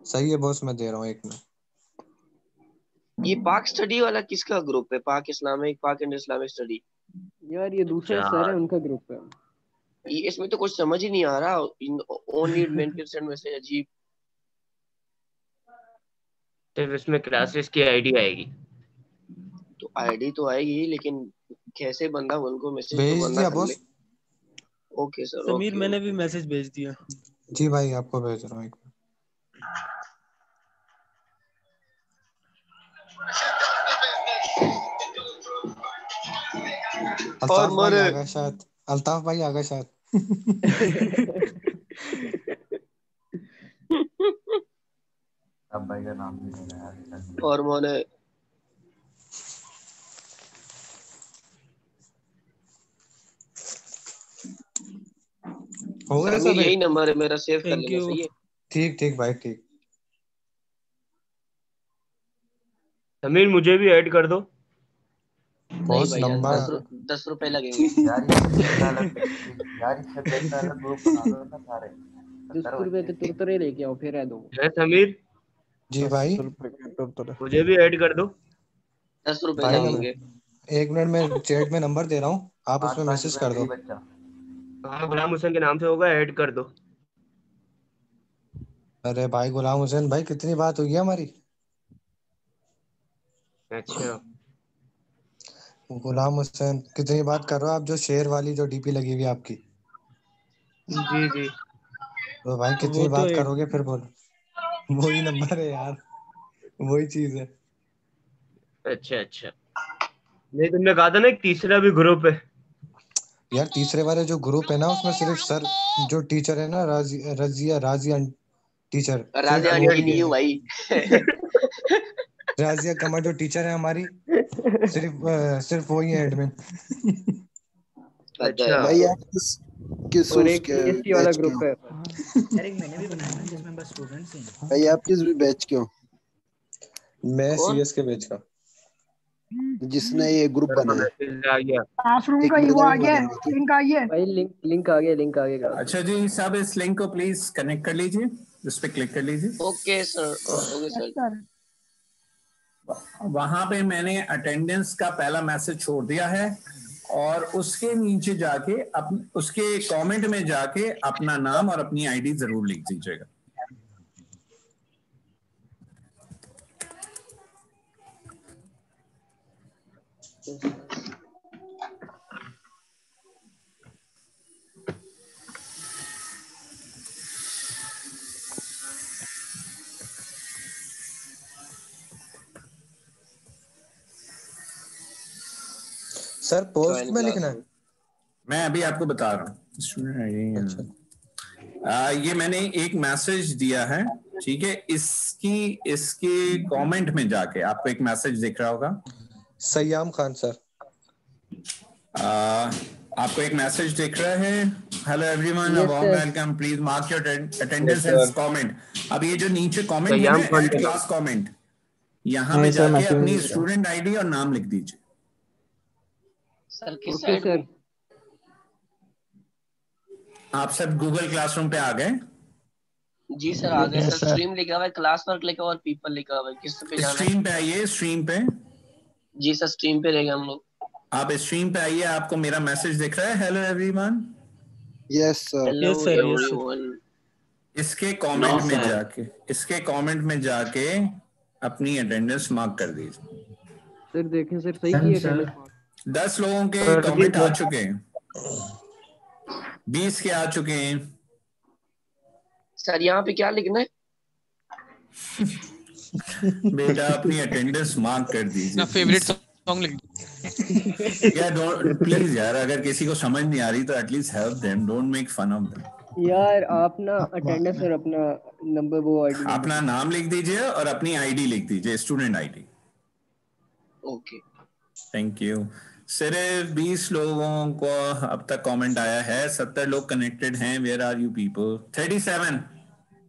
सही है बॉस, मैं दे रहा हूँ 1 मिनट।
ये पाक स्टडी वाला किसका ग्रुप है? पाक इस्लामिक, पाक इंड इस्लामिक स्टडी।
यार ये दूसरे सर है, उनका ग्रुप है।
इसमें तो कुछ समझ ही नहीं आ रहा। ओनली मेंटेन सेंड मैसेज अजीब।
सिर्फ इसमें क्लासेस की आईडी आएगी।
तो आईडी तो आएगी, लेकिन कैसे बंदा उनको मैसेज तो
भेज
बंदा
दिया
कर
बॉस।
ले। Okay sir.
समीर
ओके
मैंने भी मैसेज भेज दिया।
जी भाई आपको भेज रहा हूँ 1 मिनट।
और
अल्ताफ भाई आ गए शायद। अल्ताफ भाई आ गए शायद।
अब भाई का नाम भी नहीं है।
और मोने
हो गए
समीर
सब?
यही नंबर है मेरा, सेव कर
थैंक
लेना।
यू।
सही है।
ठीक ठीक भाई ठीक।
समीर मुझे भी ऐड कर दो।
नहीं
बॉस
भाईजान,
नंबर
10 रुपए लगेंगे।
यार इससे अलग ग्रुप बना लो ना सारे।
10 रुपए तो तुरतुरे लेके आओ, फिर है दो।
है समीर,
जी भाई।
मुझे भी ऐड कर दो।
10 रुपए
भाई
लगेंगे।
1 मिनट में चैट में नंबर दे रहा हूँ, आप उसमें मैसेज कर दो।
हाँ, गुलाम हुसैन के नाम से होगा, ऐड कर दो।
अरे भाई गुलाम हुसैन भाई, कितनी बात हुई है हमारी।
अच्छा,
गुलाम हुसैन कितनी बात कर रहे हो आप, जो शेर वाली जो डीपी लगी हुई है आपकी।
जी जी।
तो भाई कितनी
वो तो
बात
है।
करोगे फिर बोलो। वही नंबर है यार, वही चीज है।
अच्छा अच्छा। नहीं, तुमने कहा था ना एक तीसरा भी ग्रुप है।
यार तीसरे वाले जो ग्रुप है ना, उसमें सिर्फ सर जो टीचर है ना, राजिया टीचर, सिर्फ
राजा
वो
आंटी नहीं हूँ भाई।
राजिया कमर जो टीचर है हमारी, सिर्फ वही है एडमिन।
अच्छा
भाई आप किस
और एक
उसके
सीएसटी वाला
बैच के
ग्रुप
हो?
है।
यार एक मैंने भी बनाया ना, जिसमें बस स्टूडेंट्स ही हैं।
भाई आप किस बैच के हो?
मैं
कौन?
सीएस के बैच का।
जिसने ये ग्रुप बनाया?
मैसेज आ गया।
क्लासरूम
एक
का वो
मैंने
आ
भी
गया,
बनाया था।
लिंक आ गया।
भाई लिंक आ गया क्लास।
अच्छा जी, सब इस लिंक को प्लीज कनेक्ट कर लीजिए, इस पे क्लिक कर लीजिए।
Okay sir. Okay sir.
Sir
वहां पे मैंने अटेंडेंस का पहला मैसेज छोड़ दिया है, और उसके नीचे जाके उसके कमेंट में जाके अपना नाम और अपनी आईडी जरूर लिख दीजिएगा।
सर पोस्ट में लिखना है?
मैं अभी आपको बता रहा हूँ। स्टूडेंट आईडी, ये मैंने एक मैसेज दिया है, ठीक है। इसके कमेंट में जाके आपको एक मैसेज दिख रहा होगा।
सयाम खान सर,
आपको एक मैसेज दिख रहा है, hello everyone,
Yes,
warm
sir.
Welcome, please mark your attendance and comment. अब ये जो नीचे कमेंट है
सयाम
ना,
खान
एड
का
क्लास कमेंट, यहाँ
नहीं
पे
सर,
जाके
मैसेज
अपनी
नहीं दिख रहा।
स्टूडेंट आईडी और नाम लिख दीजिए।
सर किस
ओके
साइड
सर।
में?
आप सब गूगल क्लासरूम पे आ गए?
जी सर आ गए
Yes,
सर।
sir.
स्ट्रीम लिखा हुआ है, क्लास वर्क लिखा हुआ है और पीपल लिखा हुआ है। किस पे जाना है?
स्ट्रीम पे आइए, स्ट्रीम पे।
जी सर स्ट्रीम पे रहेंगे हम लोग।
आप स्ट्रीम पे आइए, आपको मेरा मैसेज दिख रहा है, hello everyone.
Yes sir.
Hello
Yes, sir. Yes, sir.
Everyone.
इसके कमेंट
No,
में
sir.
जाके अपनी अटेंडेंस मार्क कर दीजिए।
सर देखें सर, सही किया
सर।
अटेंडेंस।
10 लोगों के
सर,
कमेंट आ
सर।
चुके हैं, 20 के आ चुके हैं।
सर यहाँ पे क्या लिखना है?
बेटा अपनी अटेंडेंस मार्क कर
अपना
दीजिए।
फेवरेट सॉन्ग लिख
यार प्लीज यार, अगर किसी को समझ नहीं आ रही तो at least help them, don't make fun of them.
यार आप ना अटेंडेंस और अपना नंबर वो आईडी
अपना नाम लिख दीजिए और अपनी आईडी लिख दीजिए, student ID.
Okay
thank you. सिर्फ 20 लोगों को अब तक कमेंट आया है, 70 लोग कनेक्टेड हैं। Where are you people? 37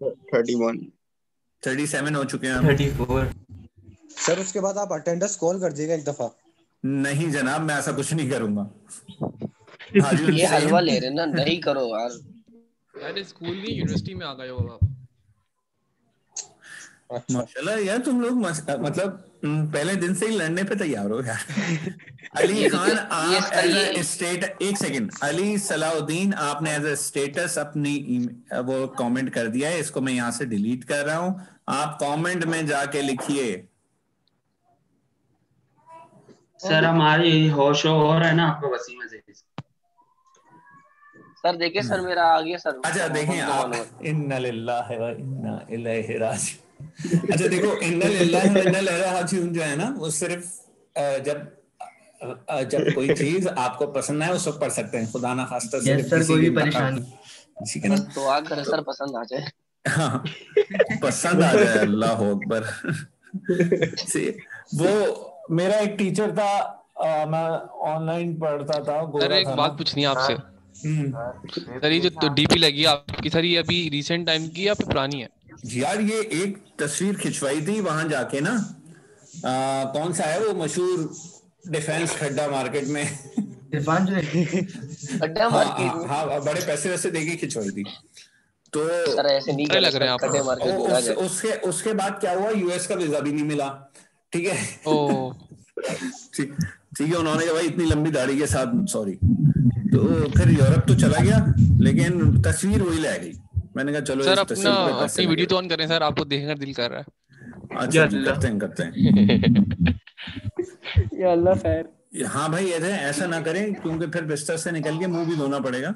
31
37 हो चुके हैं हम।
34
सर उसके बाद आप अटेंडेंस कॉल कर दीजिएगा एक दफा।
नहीं जनाब, मैं ऐसा कुछ नहीं करूंगा।
ये हलवा ले रहे ना, नहीं करो यार।
यार स्कूल नहीं यूनिवर्सिटी में आ गए हो आप।
माशाल्लाह यार, तुम लोग मतलब पहले दिन से ही लड़ने पे तैयार हो यार। अली खान, आप एज ए स्टेट, एक सेकंड, अली सलाउद्दीन, आपने एज ए स्टेटस अपनी वो कमेंट कर दिया है, इसको मैं यहाँ से डिलीट कर रहा हूँ। आप कमेंट में जाके लिखिए।
सर हमारी होश हो रहा है ना आपको वसीम अजीज।
सर देखिए सर मेरा आ गया सर।
अच्छा देखें आप, इन्ना लिल्लाहि व इन्ना इलैहि राजिऊन। अच्छा देखो, इन्ना लिल्लाहि व इन्ना इलैहि राजिऊन जो है ना, वो सिर्फ जब कोई चीज आपको पसंद आए उस वक्त पढ़ सकते हैं, खुदा ना खास्ता से
सर कोई भी परेशानी,
ठीक है ना।
तो आ कर सर पसंद आ जाए।
हाँ, पसंद आ जाए, अल्लाह अकबर। वो मेरा एक टीचर था, मैं ऑनलाइन पढ़ता था।
सर एक बात पूछनी है आपसे। सर ये जो डीपी लगी आपकी, सर ये अभी रिसेंट टाइम की या फिर पुरानी है?
यार ये एक तस्वीर खिंचवाई थी वहां जाके ना, कौन सा है वो मशहूर डिफेंस खड्डा मार्केट में।
खड्डा मार्केट में?
हाँ, बड़े पैसे वैसे देके खिंचवाई थी। तो
सर ऐसे नहीं
लग रहे हैं आपको।
उसके बाद क्या हुआ, यूएस का वीजा भी नहीं मिला, ठीक है। ठीक है, उन्होंने कहा भाई इतनी लंबी दाढ़ी के साथ सॉरी, तो फिर यूरोप तो चला गया, लेकिन तस्वीर वही ले गई। मैंने कहा चलो
सर अपनी वीडियो तो ऑन करें सर, आपको देखने का दिल कर रहा है।
अच्छा करते हैं।
या अल्लाह खैर।
हाँ भाई ऐसा ना करें, क्योंकि फिर बिस्तर से निकल के मुंह भी धोना पड़ेगा।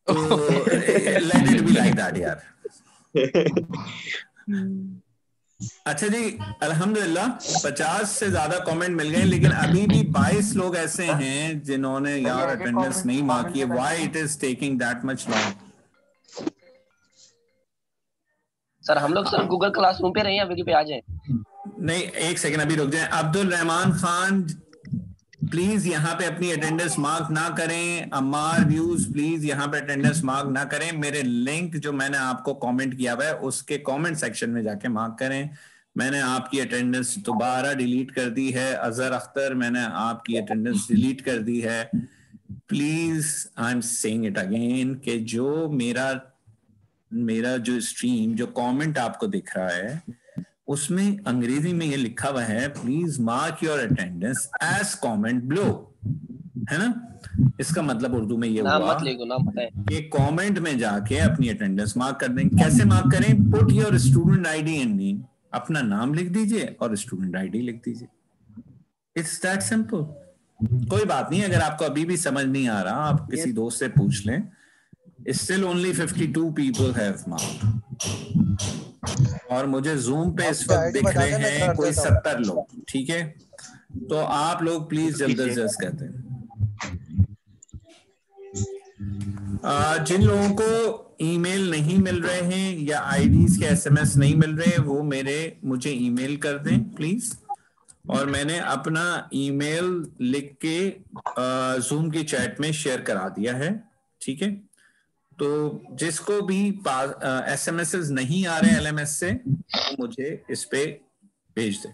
तो let it be like that यार। अच्छा जी, अल्हम्दुलिल्लाह 50 से ज्यादा कमेंट मिल गए, लेकिन अभी भी 22 लोग ऐसे हैं जिन्होंने यार अटेंडेंस नहीं मार्क की है। Why it is taking that much long?
Sir हम लोग सर गूगल क्लासरूम पे रहे हैं, अभी पे आ जाए।
नहीं एक सेकंड, अभी रुक जाए। अब्दुल रहमान खान प्लीज यहाँ पे अपनी अटेंडेंस मार्क ना करें। अम्मार व्यूज प्लीज यहाँ पे अटेंडेंस मार्क ना करें। मेरे लिंक जो मैंने आपको कमेंट किया हुआ है उसके कमेंट सेक्शन में जाके मार्क करें। मैंने आपकी अटेंडेंस दोबारा डिलीट कर दी है। अजहर अख्तर, मैंने आपकी अटेंडेंस डिलीट कर दी है। Please I am saying it again कि जो मेरा जो स्ट्रीम, जो कमेंट आपको दिख रहा है उसमें अंग्रेजी में ये लिखा हुआ है, please mark your attendance as comment below, है ना। इसका मतलब उर्दू में ये हुआ कि कमेंट में जाके अपनी अटेंडेंस मार्क कर दें। कैसे मार्क करें? Put your student ID and name, अपना नाम लिख दीजिए और स्टूडेंट आईडी लिख दीजिए। It's that simple. कोई बात नहीं, अगर आपको अभी भी समझ नहीं आ रहा, आप किसी दोस्त से पूछ लें। Still only 52 people have marked। और मुझे जूम पे इस वक्त दिख रहे हैं कोई 70 लोग, ठीक है। तो आप लोग प्लीज जल्द से जल्द कहते हैं। जिन लोगों को ईमेल नहीं मिल रहे हैं या आईडीज के एसएमएस नहीं मिल रहे, वो मुझे ईमेल कर दें प्लीज। और मैंने अपना ईमेल लिख के जूम की चैट में शेयर करा दिया है, ठीक है। तो जिसको भी एसएमएस नहीं आ रहे एलएमएस से, तो मुझे इस पे भेज दे।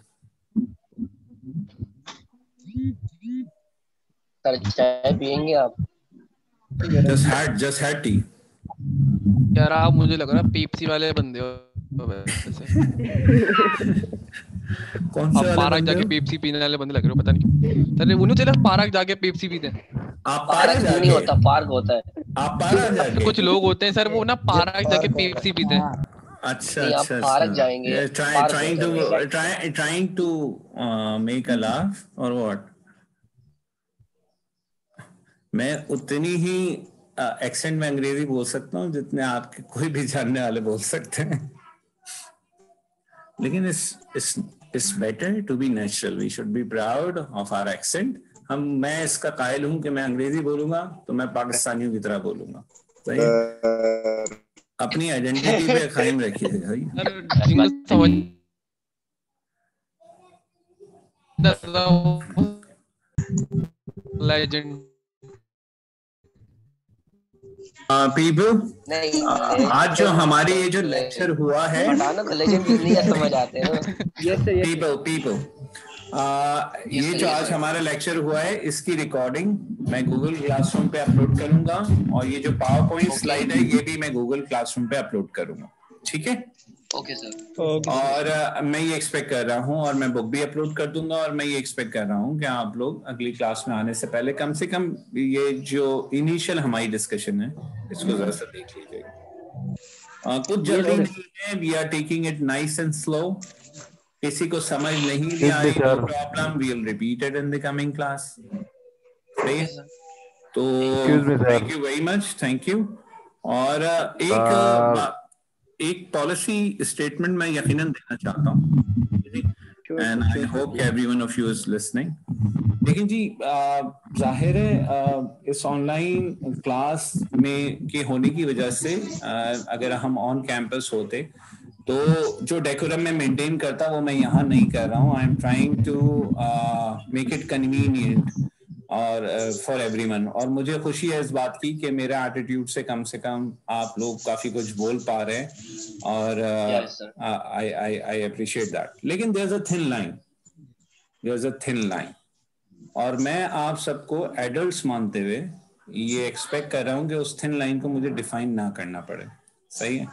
सर चाय पियेंगे आप?
just had T.
यार आप, मुझे लग रहा है पेप्सी वाले बंदे हो वैसे।
कौन से
पार्क जाके पेप्सी पीने वाले बंदे लग रहे हो, पता नहीं क्यों। सर वो नहीं चला पार्क जाके पेप्सी पीते हैं।
आप
पार्क नहीं होता, पार्क होता है।
आप पार्क जाके,
कुछ लोग होते हैं सर वो ना पार्क जाके पेप्सी पीते हैं।
अच्छा
अच्छा, पार्क जाएंगे,
trying to make a laugh or what? मैं उतनी ही एक्सेंट में अंग्रेजी बोल सकता हूँ जितने आपके कोई भी जानने वाले बोल सकते हैं, लेकिन it's better to be natural. We should be proud of our accent. मैं इसका कायल हूं कि मैं अंग्रेजी बोलूंगा तो मैं पाकिस्तानियों की तरह बोलूंगा। सही, अपनी आइडेंटिटी पे कायम रखिए भाई।
लेजेंड
पीपल, आज जो हमारी ये जो लेक्चर हुआ है,
लेजेंड नहीं समझ आते हैं।
पीपल ये जो आज हमारा लेक्चर हुआ है इसकी रिकॉर्डिंग मैं गूगल क्लासरूम पे अपलोड करूंगा और ये जो पावर पॉइंट स्लाइड है ये भी मैं गूगल क्लासरूम पे अपलोड करूंगा, ठीक है?
Okay sir.
और मैं ये एक्सपेक्ट कर रहा हूँ और मैं बुक भी अपलोड कर दूंगा और मैं ये एक्सपेक्ट कर रहा हूँ कि आप लोग अगली क्लास में आने से पहले कम से कम ये जो इनिशियल हमारी डिस्कशन है इसको जरा सा देख लीजिएगा। कुछ जल्दी नहीं है, we are taking it nice and slow. किसी को समझ नहीं भी आई no problem, we will repeat it in the coming class. तो thank you very much, thank you. और एक पॉलिसी स्टेटमेंट मैं यकीनन देना चाहता हूँ and I hope everyone of you is listening. लेकिन जी जाहिर है इस ऑनलाइन क्लास में के होने की वजह से अगर हम ऑन कैंपस होते तो जो डेकोरम में मेंटेन करता वो मैं यहाँ नहीं कर रहा हूँ। I am trying to make it convenient और फॉर एवरीवन। और मुझे खुशी है इस बात की कि मेरे एटीट्यूड से कम आप लोग काफी कुछ बोल पा रहे हैं और आई अप्रिशिएट दैट। लेकिन there is a thin line और मैं आप सबको एडल्ट्स मानते हुए ये एक्सपेक्ट कर रहा हूँ कि उस थिन लाइन को मुझे डिफाइन ना करना पड़े, सही है?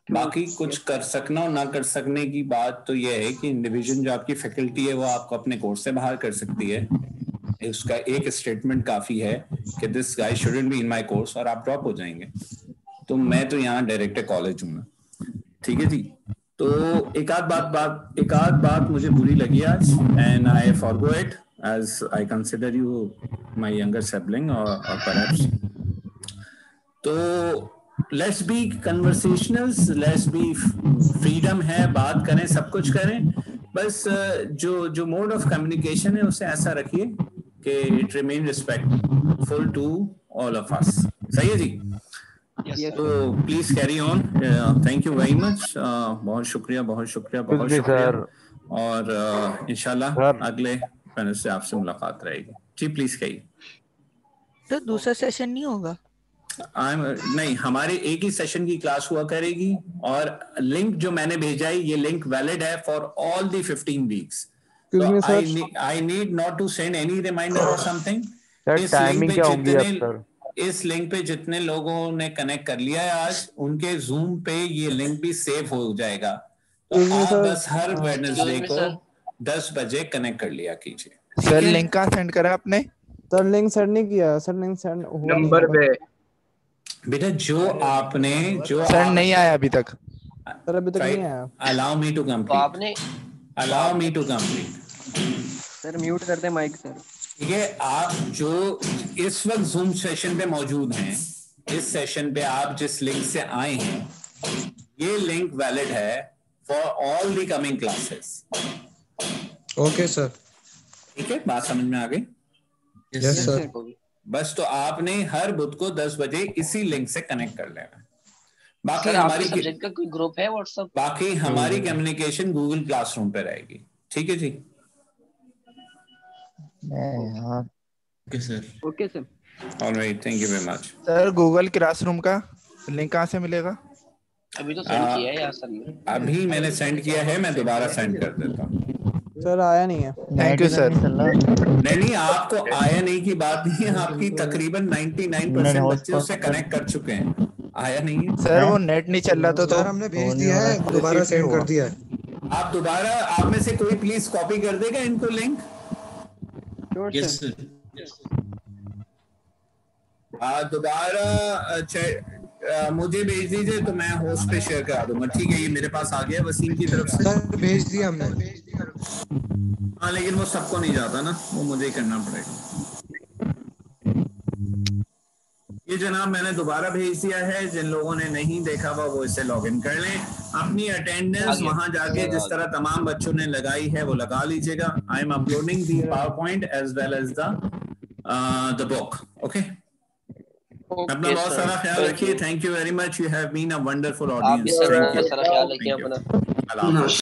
बाकी कुछ कर सकना और ना कर सकने की बात तो यह है कि इंडिविजुअल जो आपकी फैकल्टी है वो आपको अपने कोर्स से बाहर कर सकती है। उसका एक स्टेटमेंट काफी है कि this guy shouldn't be in my course और आप ड्रॉप हो जाएंगे। तो मैं तो यहाँ डायरेक्टर कॉलेज हूँ ना, ठीक है जी। तो एक आध बात मुझे बुरी लगी आज and I forgo it as I consider you my younger sibling और परहैप्स। तो let's be conversational, let's be freedom है, बात करें, सब कुछ करें, बस जो मोड ऑफ कम्युनिकेशन है उसे ऐसा रखिए कि it remain respectful to all of us, सही है जी? तो please carry on. Thank you very much, बहुत शुक्रिया और इंशाल्लाह अगले पैनल से आपसे मुलाकात रहेगी जी। प्लीज कहिए।
तो दूसरा सेशन नहीं होगा?
नहीं, हमारे एक ही सेशन की क्लास हुआ करेगी और लिंक जो मैंने भेजा है ये लिंक वैलिड है for all the 15 weeks. I need not to send any reminder or something. इस लिंक पे जितने लोगों ने कनेक्ट कर लिया है आज उनके जूम पे ये लिंक भी सेव हो जाएगा। तो आप बस हर वेडनेसडे को 10 बजे कनेक्ट कर लिया कीजिए।
सर लिंक कहाँ सेंड करा आपने?
सर लिंक सेंड नहीं किया सर, लिंक सेंड
नंबर पे
बेटा जो आपने जो
सेंड नहीं आया अभी तक।
सर अभी तक नहीं आया।
Allow me to complete.
Sir mute कर दे माइक सर।
ठीक है, आप जो इस वक्त जूम सेशन पे मौजूद हैं, इस सेशन पे आप जिस लिंक से आए हैं ये लिंक वैलिड है for all the coming classes.
Okay sir,
ठीक है, बात समझ में आ गई?
Yes sir.
बस तो आपने हर बुध को 10 बजे इसी लिंक से कनेक्ट कर लेना। बाकी
सर,
हमारी
सब्जेक्ट का कोई ग्रुप है व्हाट्सएप?
बाकी हमारी कम्युनिकेशन गूगल क्लासरूम पे रहेगी, ठीक है जी?
Okay sir.
Okay sir.
Alright, thank you very much.
Sir Google classroom का लिंक कहाँ से मिलेगा?
अभी तो सेंड किया है यार सर ने।
अभी मैंने सेंड किया है, मैं दोबारा सेंड कर देता हूँ।
सर आया नहीं है।
Thank you sir.
नहीं, आपको आया नहीं की बात नहीं है, आपकी तकरीबन 99% बच्चे उससे कनेक्ट कर चुके हैं। आया नहीं है
सर, वो नेट नहीं चल रहा था तो
हमने भेज दिया है, दोबारा सेंड कर दिया है।
आप दोबारा, आप में से कोई प्लीज कॉपी कर देगा इनको लिंक?
Yes sir.
दोबारा मुझे भेज दीजिए तो मैं होस्ट पे शेयर करा दूंगा। ठीक है, ये मेरे पास आ गया वसीम की तरफ से।
सर भेज दिया हमने।
हाँ, लेकिन वो सबको नहीं जाता ना, वो मुझे ही करना पड़ेगा। ये जनाब मैंने दोबारा भेज दिया है, जिन लोगों ने नहीं देखा वो इसे लॉगिन कर लें। अपनी अटेंडेंस वहां जाके जिस तरह तमाम बच्चों ने लगाई है वो लगा लीजिएगा। I am uploading the PowerPoint as well as the book. Okay, अपना बहुत सारा ख्याल रखिए। Thank you very much, you have been a wonderful audience.
आप भी सर बहुत सारा ख्याल रखिए अपना।